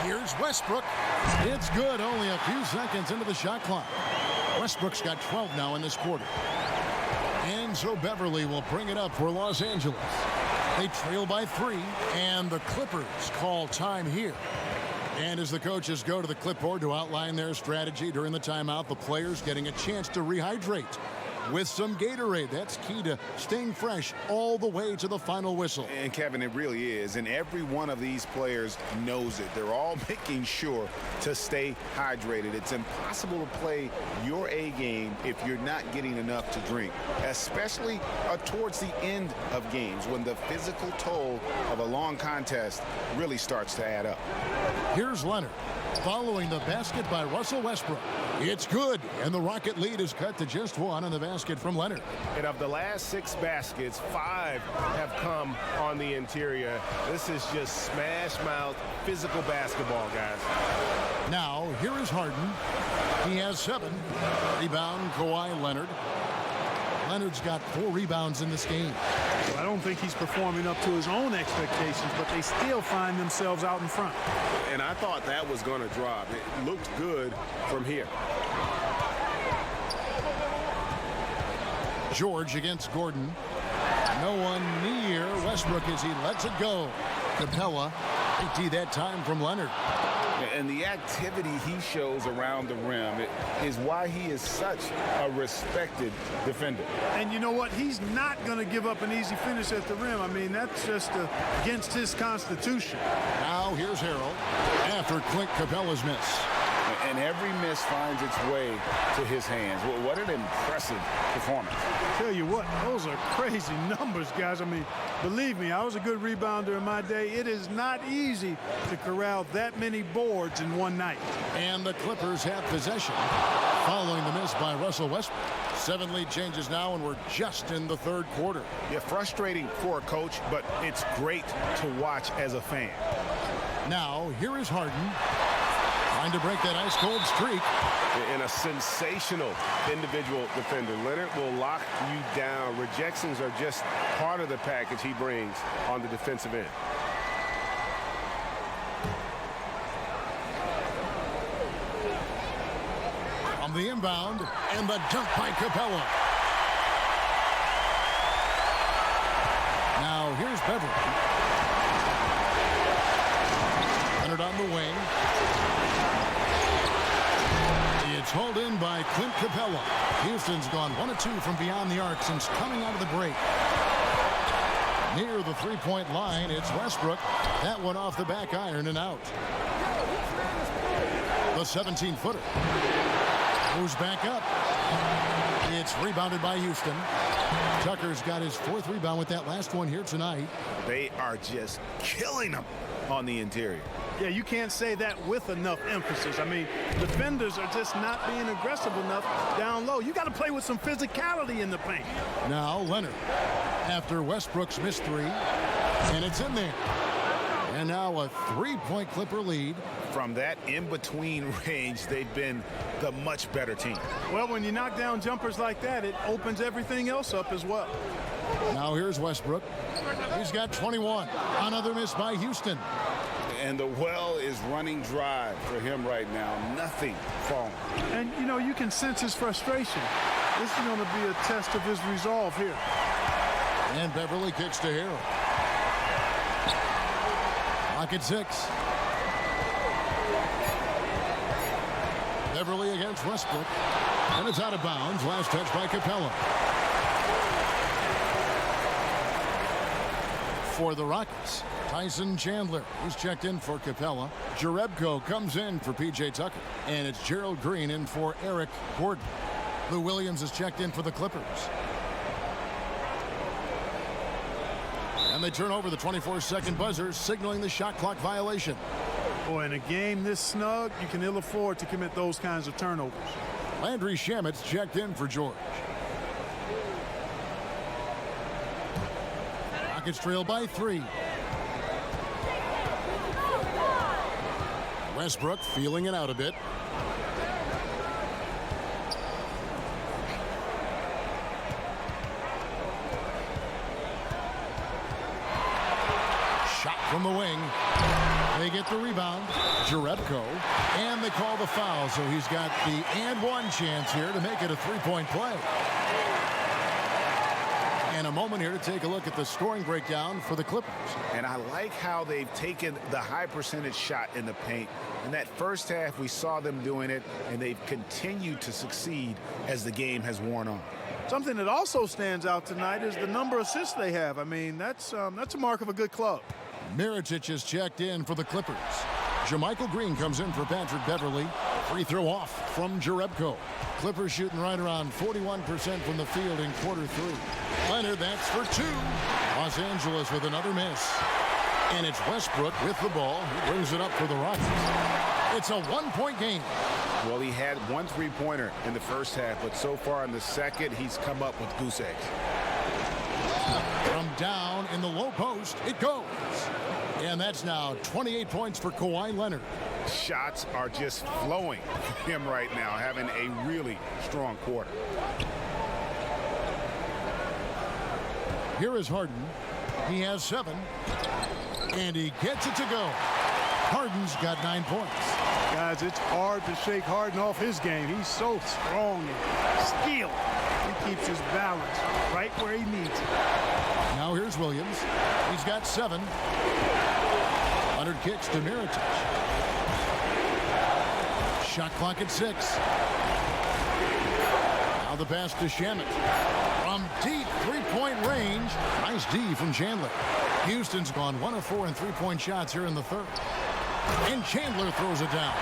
Here's Westbrook. It's good, only a few seconds into the shot clock. Westbrook's got 12 now in this quarter. And so Beverly will bring it up for Los Angeles. They trail by 3, and the Clippers call time here. And as the coaches go to the clipboard to outline their strategy during the timeout, the players getting a chance to rehydrate with some Gatorade. That's key to staying fresh all the way to the final whistle. And Kevin, it really is. And every one of these players knows it. They're all making sure to stay hydrated. It's impossible to play your A game if you're not getting enough to drink, especially towards the end of games when the physical toll of a long contest really starts to add up. Here's Leonard following the basket by Russell Westbrook. It's good, and the Rocket lead is cut to just 1 on the basket from Leonard. And of the last 6 baskets, 5 have come on the interior. This is just smash-mouth physical basketball, guys. Now, here is Harden. He has 7. Rebound, Kawhi Leonard. Leonard's got 4 rebounds in this game. Well, I don't think he's performing up to his own expectations, but they still find themselves out in front. And I thought that was going to drop. It looked good from here. George against Gordon. No one near Westbrook as he lets it go. Capella, empty that time from Leonard. And the activity he shows around the rim is why he is such a respected defender. And you know what? He's not going to give up an easy finish at the rim. I mean, that's just against his constitution. Now here's Harrell after Clint Capella's miss. And every miss finds its way to his hands. Well, what an impressive performance. Tell you what, those are crazy numbers, guys. I mean, believe me, I was a good rebounder in my day. It is not easy to corral that many boards in one night. And the Clippers have possession following the miss by Russell Westbrook. 7 lead changes now, and we're just in the third quarter. Yeah, frustrating for a coach, but it's great to watch as a fan. Now, here is Harden. Trying to break that ice-cold streak. And a sensational individual defender. Leonard will lock you down. Rejections are just part of the package he brings on the defensive end. On the inbound, and the dunk by Capella. Now, here's Beverly. Leonard on the wing. It's hauled in by Clint Capella. Houston's gone 1 of 2 from beyond the arc since coming out of the break. Near the three-point line, it's Westbrook. That one off the back iron and out. The 17-footer moves back up. It's rebounded by Houston. Tucker's got his 4th rebound with that last one here tonight. They are just killing them on the interior. Yeah, you can't say that with enough emphasis. I mean, defenders are just not being aggressive enough down low. You got to play with some physicality in the paint. Now Leonard after Westbrook's missed 3, and it's in there. And now a 3-point Clipper lead. From that in-between range, they've been the much better team. Well, when you knock down jumpers like that, it opens everything else up as well. Now here's Westbrook. He's got 21. Another miss by Houston. And the well is running dry for him right now. Nothing falling. And, you know, you can sense his frustration. This is going to be a test of his resolve here. And Beverly kicks to Harrell. Clock at 6. Beverly against Westbrook. And it's out of bounds. Last touch by Capella. For the Rockets, Tyson Chandler, who's checked in for Capella. Jerebko comes in for P.J. Tucker. And it's Gerald Green in for Eric Gordon. Lou Williams is checked in for the Clippers. And they turn over the 24-second buzzer, signaling the shot clock violation. Boy, in a game this snug, you can ill afford to commit those kinds of turnovers. Landry Shamet's checked in for George. Rockets trail by 3. Westbrook feeling it out a bit. Shot from the wing. They get the rebound. Jerebko. And they call the foul, so he's got the and one chance here to make it a 3-point play. And a moment here to take a look at the scoring breakdown for the Clippers. And I like how they've taken the high percentage shot in the paint. In that first half, we saw them doing it, and they've continued to succeed as the game has worn on. Something that also stands out tonight is the number of assists they have. I mean, that's a mark of a good club. Mirotic is checked in for the Clippers. Jermichael Green comes in for Patrick Beverly. Free throw off from Jerebko. Clippers shooting right around 41% from the field in quarter 3. Leonard, that's for 2. Los Angeles with another miss. And it's Westbrook with the ball. He brings it up for the Rockets. It's a 1-point game. Well, he had 1 3-pointer in the first half, but so far in the second, he's come up with goose eggs. From down in the low post, it goes. And that's now 28 points for Kawhi Leonard. Shots are just flowing for him right now, having a really strong quarter. Here is Harden. He has 7. And he gets it to go. Harden's got 9 points. Guys, it's hard to shake Harden off his game. He's so strong and skilled. He keeps his balance right where he needs it. Now here's Williams. He's got 7. Leonard kicks to Mirotic. Shot clock at 6. Now the pass to Shamet. From deep 3-point range. Nice D from Chandler. Houston's gone 1 of 4 in 3-point shots here in the third. And Chandler throws it down.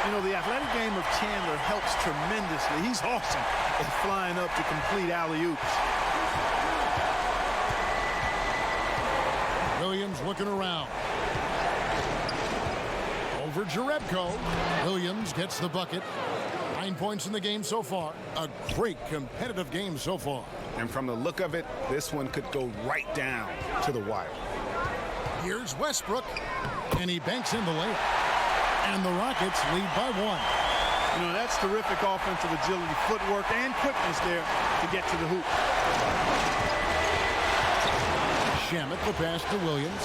You know, the athletic game of Chandler helps tremendously. He's awesome at flying up to complete alley-oops. Williams looking around. Over Jerebko. Williams gets the bucket. 9 points in the game so far. A great competitive game so far. And from the look of it, this one could go right down to the wire. Here's Westbrook. And he banks in the layup. And the Rockets lead by 1. You know, that's terrific offensive agility, footwork, and quickness there to get to the hoop. Shamet the pass to Williams.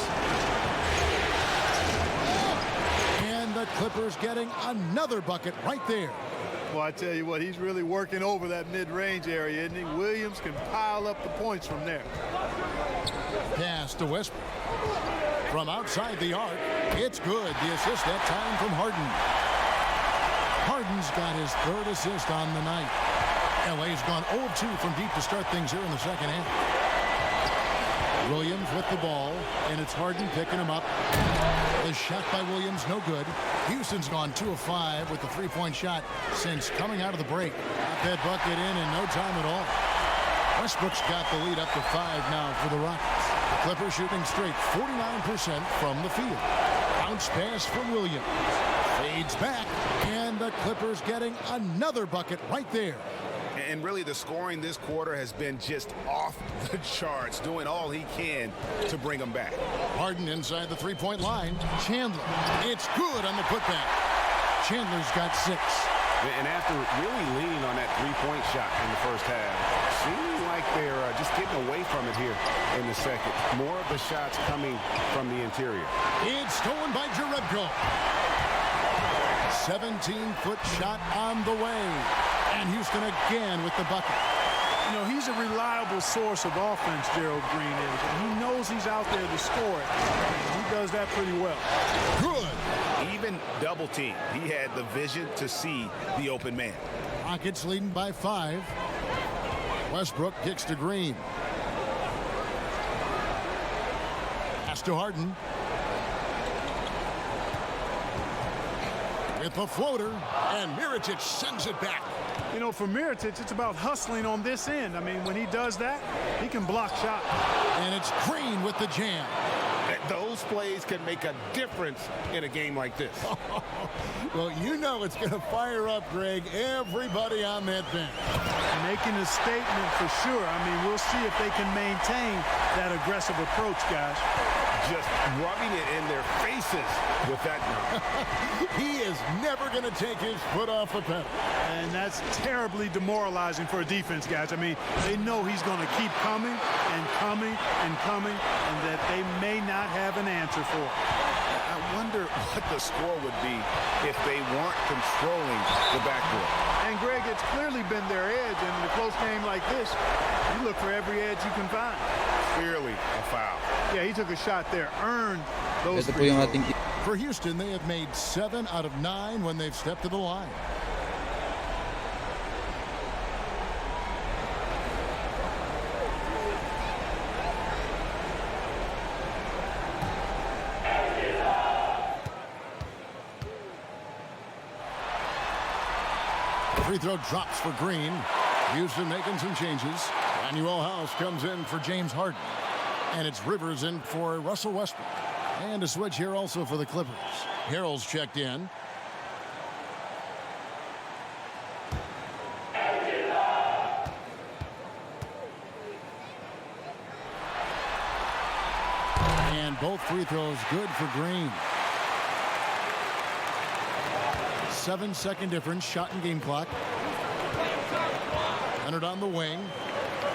And the Clippers getting another bucket right there. Well, I tell you what, he's really working over that mid-range area, isn't he? Williams can pile up the points from there. Pass to Westbrook. From outside the arc, it's good. The assist that time from Harden. Harden's got his 3rd assist on the night. LA's gone 0 of 2 from deep to start things here in the second half. Williams with the ball, and it's Harden picking him up. The shot by Williams, no good. Houston's gone 2 of 5 with the 3-point shot since coming out of the break. Got that bucket in no time at all. Westbrook's got the lead up to 5 now for the Rockets. The Clippers shooting straight 49% from the field. Bounce pass from Williams. Fades back, and the Clippers getting another bucket right there. And really, the scoring this quarter has been just off the charts, doing all he can to bring them back. Harden inside the three-point line. Chandler. It's good on the putback. Chandler's got 6. And after really leaning on that three-point shot in the first half, seems like they're just getting away from it here in the second. More of the shots coming from the interior. It's stolen by Jerebko. 17-foot shot on the way. And Houston again with the bucket. You know, he's a reliable source of offense, Gerald Green is, and he knows he's out there to score it. He does that pretty well. Good. Even double team, he had the vision to see the open man. Rockets leading by 5. Westbrook kicks to Green. Pass to Harden. With the floater, and Mirotic sends it back. You know, for Mirotic, it's about hustling on this end. I mean, when he does that, he can block shots. And it's Green with the jam. Those plays can make a difference in a game like this. Well, you know it's going to fire up, Greg, everybody on that bench. Making a statement for sure. I mean, we'll see if they can maintain that aggressive approach, guys. Just rubbing it in their faces with that. He is never going to take his foot off the pedal. And that's terribly demoralizing for a defense, guys. I mean, they know he's going to keep coming and coming and coming, and that they may not have an answer for it. I wonder what the score would be if they weren't controlling the backcourt. And, Greg, it's clearly been their edge, and in a close game like this, you look for every edge you can find. Clearly a foul. Yeah, he took a shot there, earned those free throws. For Houston, they have made 7 out of 9 when they've stepped to the line. Free throw drops for Green. Houston making some changes. Manuel House comes in for James Harden. And it's Rivers in for Russell Westbrook. And a switch here also for the Clippers. Harrell's checked in. And both free throws good for Green. 7-second difference, shot and game clock. Leonard on the wing.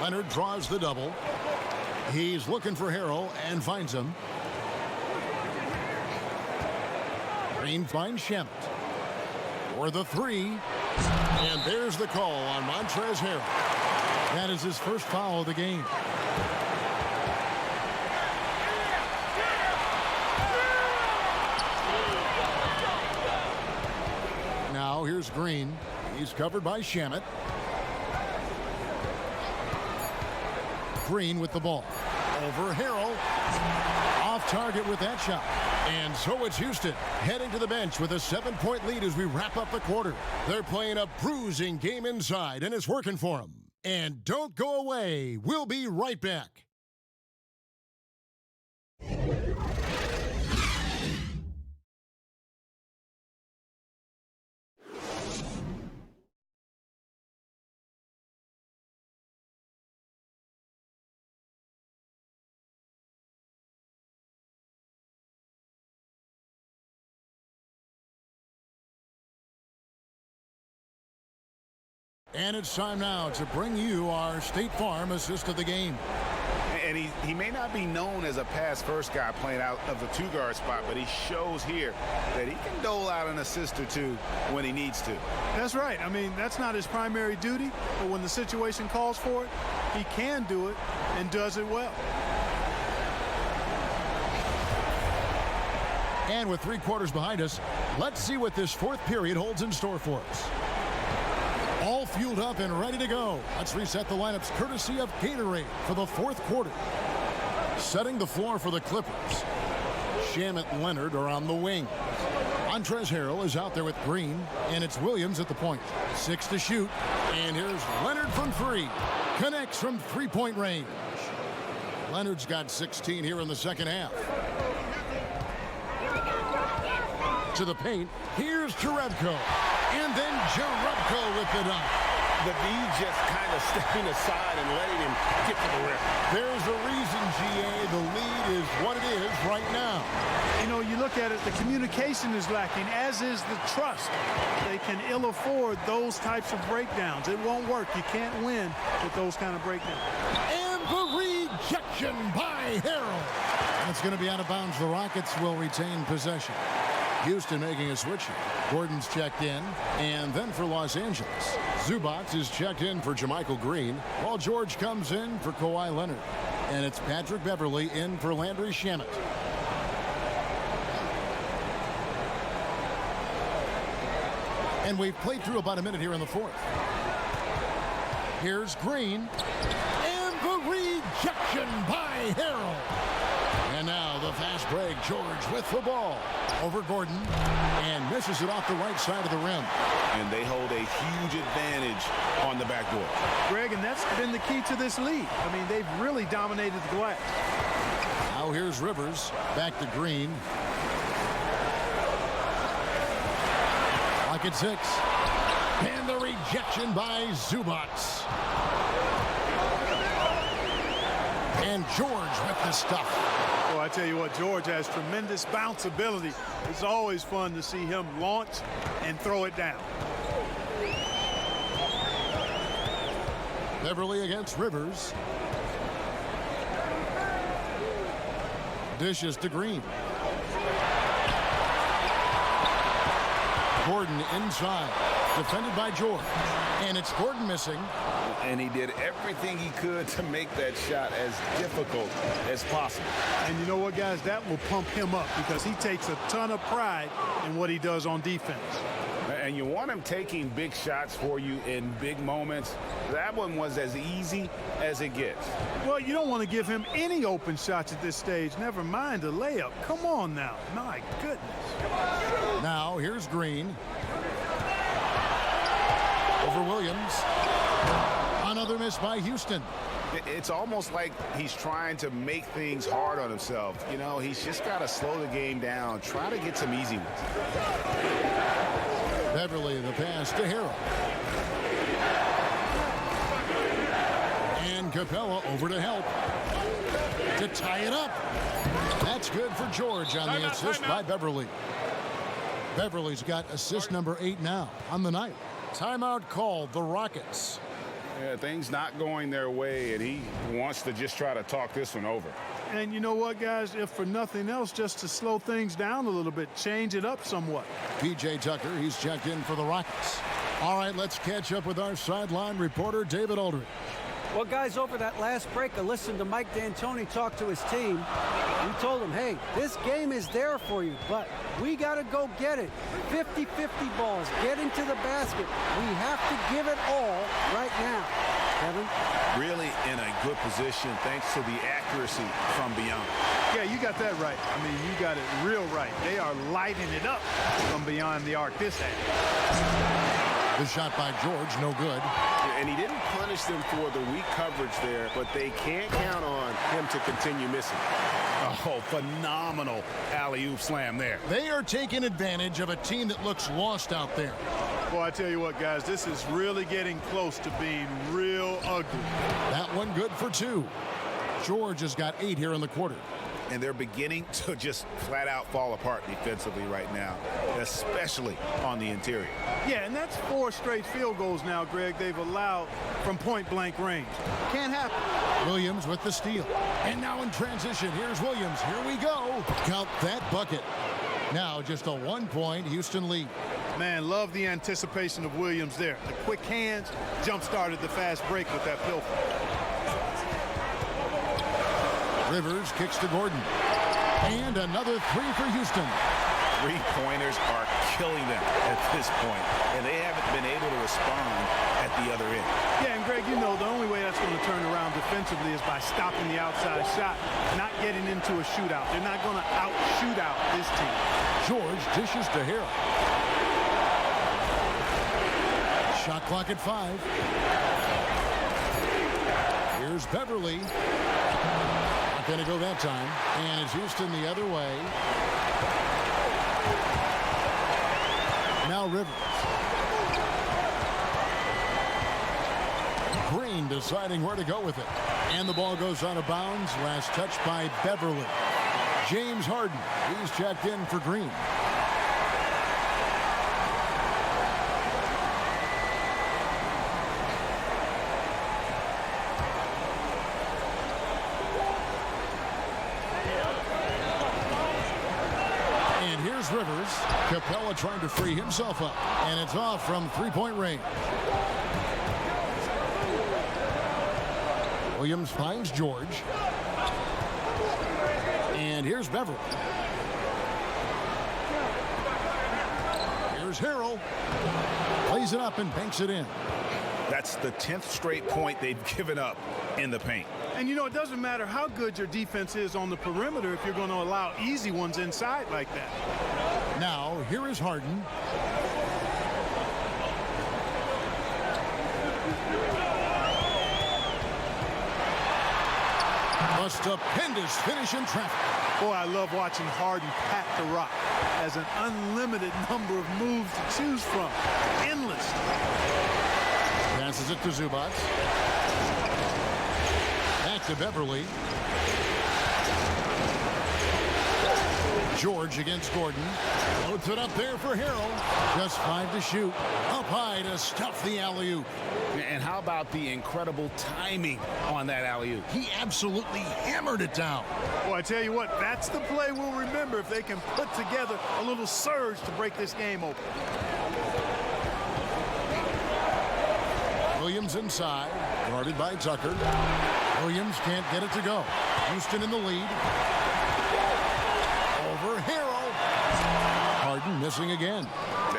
Leonard draws the double. He's looking for Harrell and finds him. Green finds Shamet for the 3. And there's the call on Montrezl Harrell. That is his first foul of the game. Now here's Green. He's covered by Shamet. Green with the ball. Over Harrell. Off target with that shot. And so it's Houston heading to the bench with a 7-point lead as we wrap up the quarter. They're playing a bruising game inside, and it's working for them. And don't go away. We'll be right back. And it's time now to bring you our State Farm assist of the game. And he may not be known as a pass-first guy playing out of the 2-guard spot, but he shows here that he can dole out an assist or two when he needs to. That's right. I mean, that's not his primary duty, but when the situation calls for it, he can do it and does it well. And with 3 quarters behind us, let's see what this 4th period holds in store for us. All fueled up and ready to go. Let's reset the lineups courtesy of Gatorade for the 4th quarter. Setting the floor for the Clippers. Shamet and Leonard are on the wing. Montrezl Harrell is out there with Green, and it's Williams at the point. 6 to shoot, and here's Leonard from 3. Connects from 3-point range. Leonard's got 16 here in the second half. To the paint, here's Jerebko. And then Jerebko with the dunk. the V just kind of stepping aside and letting him get to the rim. There's a reason, GA, the lead is what it is right now. You know, you look at it, the communication is lacking, as is the trust. They can ill afford those types of breakdowns. It won't work. You can't win with those kind of breakdowns. And the rejection by Harrell. It's going to be out of bounds. The Rockets will retain possession. Houston making a switch here. Gordon's checked in, and then for Los Angeles, Zubac is checked in for JaMychal Green, while George comes in for Kawhi Leonard. And it's Patrick Beverley in for Landry Shamet. And we've played through about a minute here in the fourth. Here's Green, and the rejection by Harrell. And now the fast break. George with the ball over Gordon and misses it off the right side of the rim. And they hold a huge advantage on the backboard. Greg, and that's been the key to this lead. I mean, they've really dominated the glass. Now here's Rivers back to Green. Lock at 6. And the rejection by Zubac. And George with the stuff. Well, I tell you what, George has tremendous bounce ability. It's always fun to see him launch and throw it down. Beverly against Rivers. Dishes to Green. Gordon inside. Defended by George. And it's Gordon missing. And he did everything he could to make that shot as difficult as possible. And you know what, guys? That will pump him up because he takes a ton of pride in what he does on defense. And you want him taking big shots for you in big moments. That one was as easy as it gets. Well, you don't want to give him any open shots at this stage. Never mind a layup. Come on now. My goodness. Now here's Green. Over Williams. Another miss by Houston. It's almost like he's trying to make things hard on himself. You know, he's just got to slow the game down. Try to get some easy ones. Beverly, the pass to Harrell. And Capella over to help. To tie it up. That's good for George on the assist by Beverly. Beverly's got assist number 8 now on the night. Timeout called, the Rockets. Yeah, things not going their way, and he wants to just try to talk this one over. And you know what, guys? If for nothing else, just to slow things down a little bit, change it up somewhat. P.J. Tucker, he's checked in for the Rockets. All right, let's catch up with our sideline reporter, David Aldridge. Well, guys, over that last break, I listened to Mike D'Antoni talk to his team. He told them, hey, this game is there for you, but we got to go get it. 50-50 balls, get into the basket. We have to give it all right now. Kevin? Really in a good position thanks to the accuracy from beyond. Yeah, you got that right. I mean, you got it real right. They are lighting it up from beyond the arc this half. The shot by George, no good. And he didn't punish them for the weak coverage there, but they can't count on him to continue missing. Oh, phenomenal alley-oop slam there. They are taking advantage of a team that looks lost out there. Well, I tell you what, guys, this is really getting close to being real ugly. That one good for 2. George has got 8 here in the quarter. And they're beginning to just flat out fall apart defensively right now, especially on the interior. Yeah, and that's 4 straight field goals now, Greg, they've allowed from point-blank range. Can't happen. Williams with the steal. And now in transition, here's Williams. Here we go. Count that bucket. Now just a 1-point Houston lead. Man, love the anticipation of Williams there. The quick hands jump-started the fast break with that pilfer. Rivers kicks to Gordon. And another 3 for Houston. 3-pointers are killing them at this point, and they haven't been able to respond at the other end. Yeah, and Greg, you know, the only way that's going to turn around defensively is by stopping the outside shot, not getting into a shootout. They're not going to out-shoot out this team. George dishes to Harrell. Shot clock at 5. Here's Beverly. Not going to go that time. And it's Houston the other way. Now Rivers. Green deciding where to go with it. And the ball goes out of bounds. Last touch by Beverly. James Harden, he's checked in for Green. And here's Rivers. Capella trying to free himself up. And it's off from three-point range. Williams finds George. And here's Beverly. Here's Harrell. Plays it up and banks it in. That's the 10th straight point they've given up in the paint. And, you know, it doesn't matter how good your defense is on the perimeter if you're going to allow easy ones inside like that. Now, here is Harden. A stupendous finish in traffic. Boy, I love watching Harden pack the rock. Has an unlimited number of moves to choose from. Endless. Passes it to Zubac. Back to Beverly. George against Gordon. Loads it up there for Harrell. Just 5 to shoot. Up high to stuff the alley-oop. And how about the incredible timing on that alley-oop? He absolutely hammered it down. Boy, I tell you what, that's the play we'll remember if they can put together a little surge to break this game open. Williams inside, guarded by Tucker. Williams can't get it to go. Houston in the lead. Over Harrell. Harden missing again.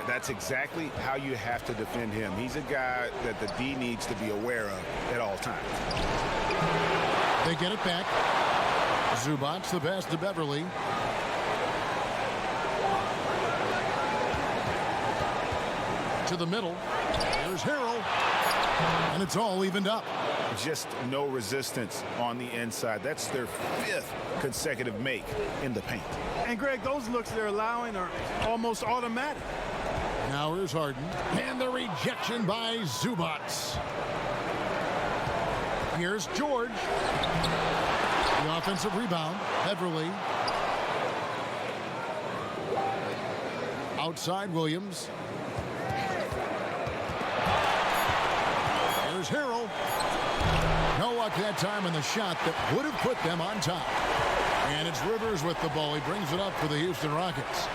That's exactly how you have to defend him. He's a guy that the D needs to be aware of at all times. They get it back. Zubac the pass to Beverly. To the middle. Here's Harrell. And it's all evened up. Just no resistance on the inside. That's their 5th consecutive make in the paint. And, Greg, those looks they're allowing are almost automatic. Now here's Harden. And the rejection by Zubac. Here's George. The offensive rebound. Beverly. Outside Williams. Here's Harrell. No luck that time on the shot that would have put them on top. And it's Rivers with the ball. He brings it up for the Houston Rockets.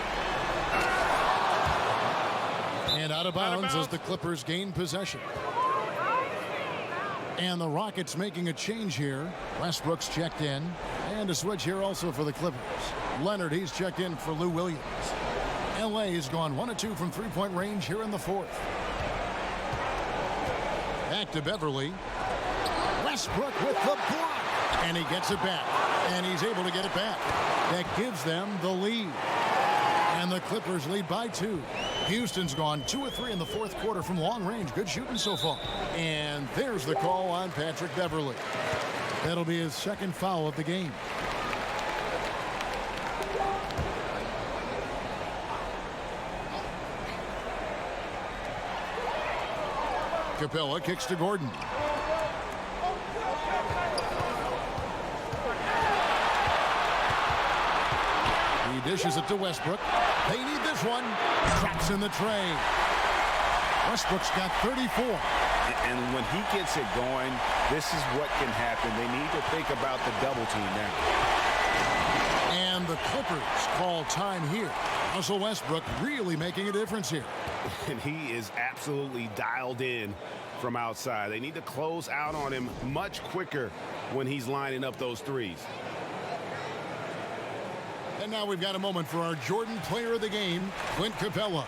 And out of bounds as the Clippers gain possession. And the Rockets making a change here. Westbrook's checked in. And a switch here also for the Clippers. Leonard, he's checked in for Lou Williams. LA has gone 1 of 2 from three-point range here in the 4th. Back to Beverly. Westbrook with the block. And he gets it back. And he's able to get it back. That gives them the lead. And the Clippers lead by 2. Houston's gone 2 of 3 in the 4th quarter from long range. Good shooting so far. And there's the call on Patrick Beverly. That'll be his 2nd foul of the game. Capella kicks to Gordon. He dishes it to Westbrook. They need this one. Traps in the tray. Westbrook's got 34. And when he gets it going, this is what can happen. They need to think about the double team now. And the Clippers call time here. Russell Westbrook really making a difference here. And he is absolutely dialed in from outside. They need to close out on him much quicker when he's lining up those threes. And now we've got a moment for our Jordan player of the game, Clint Capella.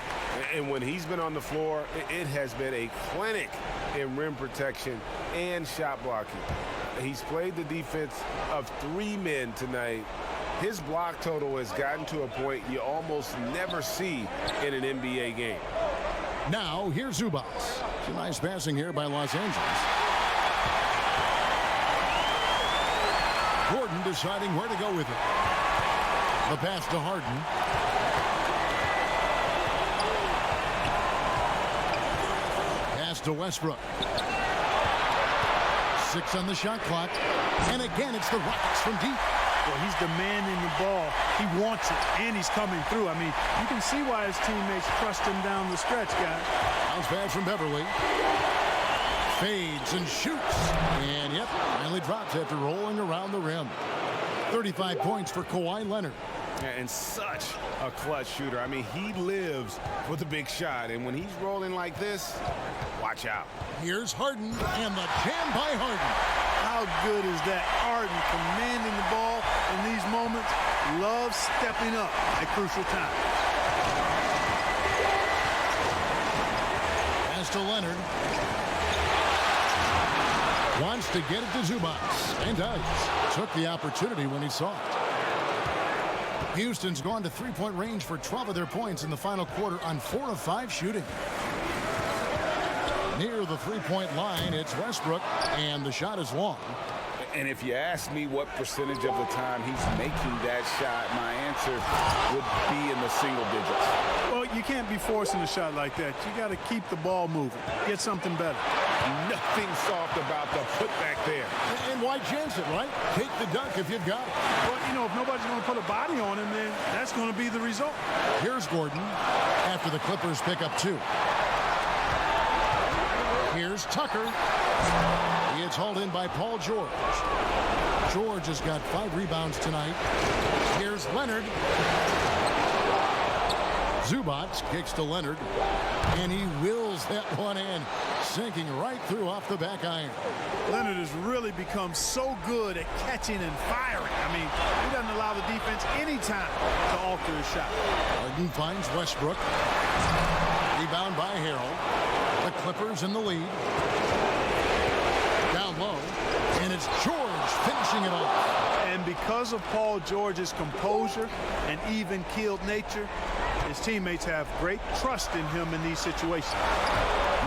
And when he's been on the floor, it has been a clinic in rim protection and shot blocking. He's played the defense of 3 men tonight. His block total has gotten to a point you almost never see in an NBA game. Now, here's Zubac. Some nice passing here by Los Angeles. Gordon deciding where to go with it. The pass to Harden. Pass to Westbrook. 6 on the shot clock. And again, it's the Rockets from deep. Well, he's demanding the ball. He wants it, and he's coming through. I mean, you can see why his teammates trust him down the stretch, guys. Bounce pass from Beverly. Fades and shoots. And, yep, finally drops after rolling around the rim. 35 points for Kawhi Leonard. And such a clutch shooter. I mean, he lives for the big shot. And when he's rolling like this, watch out. Here's Harden, and the jam by Harden. How good is that? Harden commanding the ball in these moments. Loves stepping up at crucial times. Pass to Leonard. Wants to get it to Zubac, and does. Took the opportunity when he saw it. Houston's gone to three-point range for 12 of their points in the final quarter on 4 of 5 shooting. Near the three-point line, it's Westbrook, and the shot is long. And if you ask me what percentage of the time he's making that shot, my answer would be in the single digits. Well, you can't be forcing a shot like that. You got to keep the ball moving. Get something better. Nothing soft about the putback there. And why chance it, right? Take the dunk if you've got it. Well, you know, if nobody's going to put a body on him, then that's going to be the result. Here's Gordon after the Clippers pick up 2. Here's Tucker. He gets hauled in by Paul George. George has got 5 rebounds tonight. Here's Leonard. Zubac kicks to Leonard, and he wills that one in, sinking right through off the back iron. Leonard has really become so good at catching and firing. I mean, he doesn't allow the defense any time to alter his shot. Harden finds Westbrook. Rebound by Harrell. The Clippers in the lead. Down low, and it's George finishing it off. And because of Paul George's composure and even-keeled nature, his teammates have great trust in him in these situations.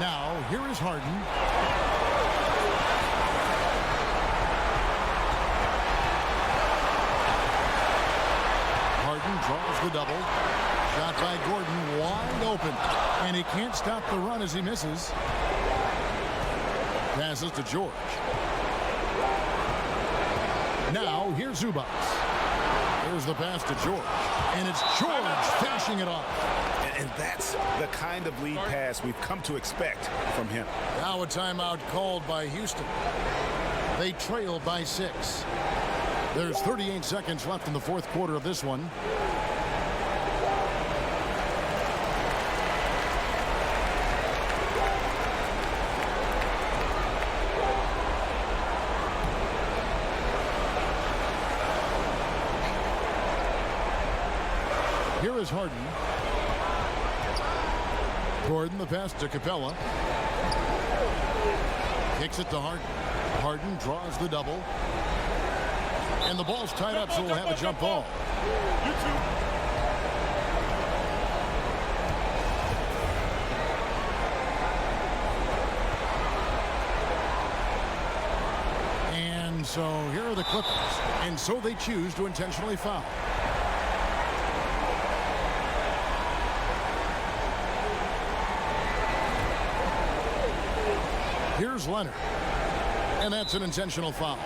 Now, here is Harden. Harden draws the double. Shot by Gordon, wide open. And he can't stop the run as he misses. Passes to George. Now, here's Zubac. There's the pass to George. And it's George finishing it off. And that's the kind of lead pass we've come to expect from him. Now a timeout called by Houston. They trail by 6. There's 38 seconds left in the fourth quarter of this one. Here is Harden. Gordon, the pass to Capella. Kicks it to Harden. Harden draws the double. And the ball's tied up, so we'll have a jump ball. And so here are the Clippers. And so they choose to intentionally foul. Here's Leonard. And that's an intentional foul.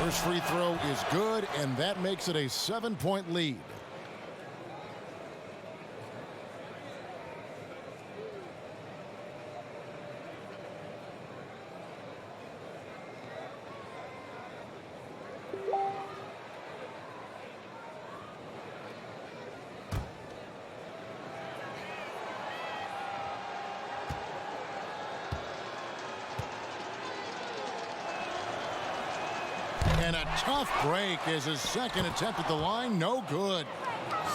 First free throw is good, and that makes it a 7-point lead. And a tough break as his second attempt at the line, no good.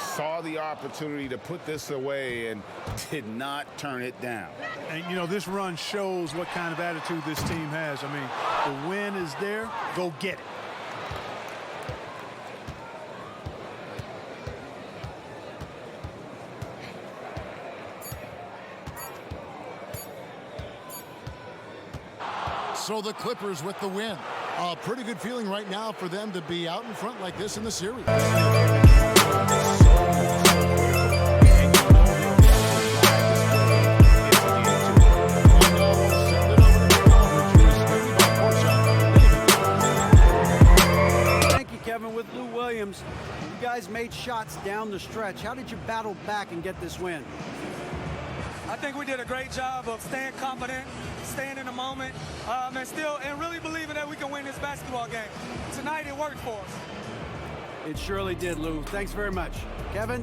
Saw the opportunity to put this away and did not turn it down. And, you know, this run shows what kind of attitude this team has. I mean, the win is there. Go get it. So the Clippers with the win. A pretty good feeling right now for them to be out in front like this in the series. Thank you, Kevin. With Lou Williams, you guys made shots down the stretch. How did you battle back and get this win? I think we did a great job of staying confident, staying in the moment, and really believing that we can win this basketball game. Tonight it worked for us. It surely did, Lou. Thanks very much. Kevin?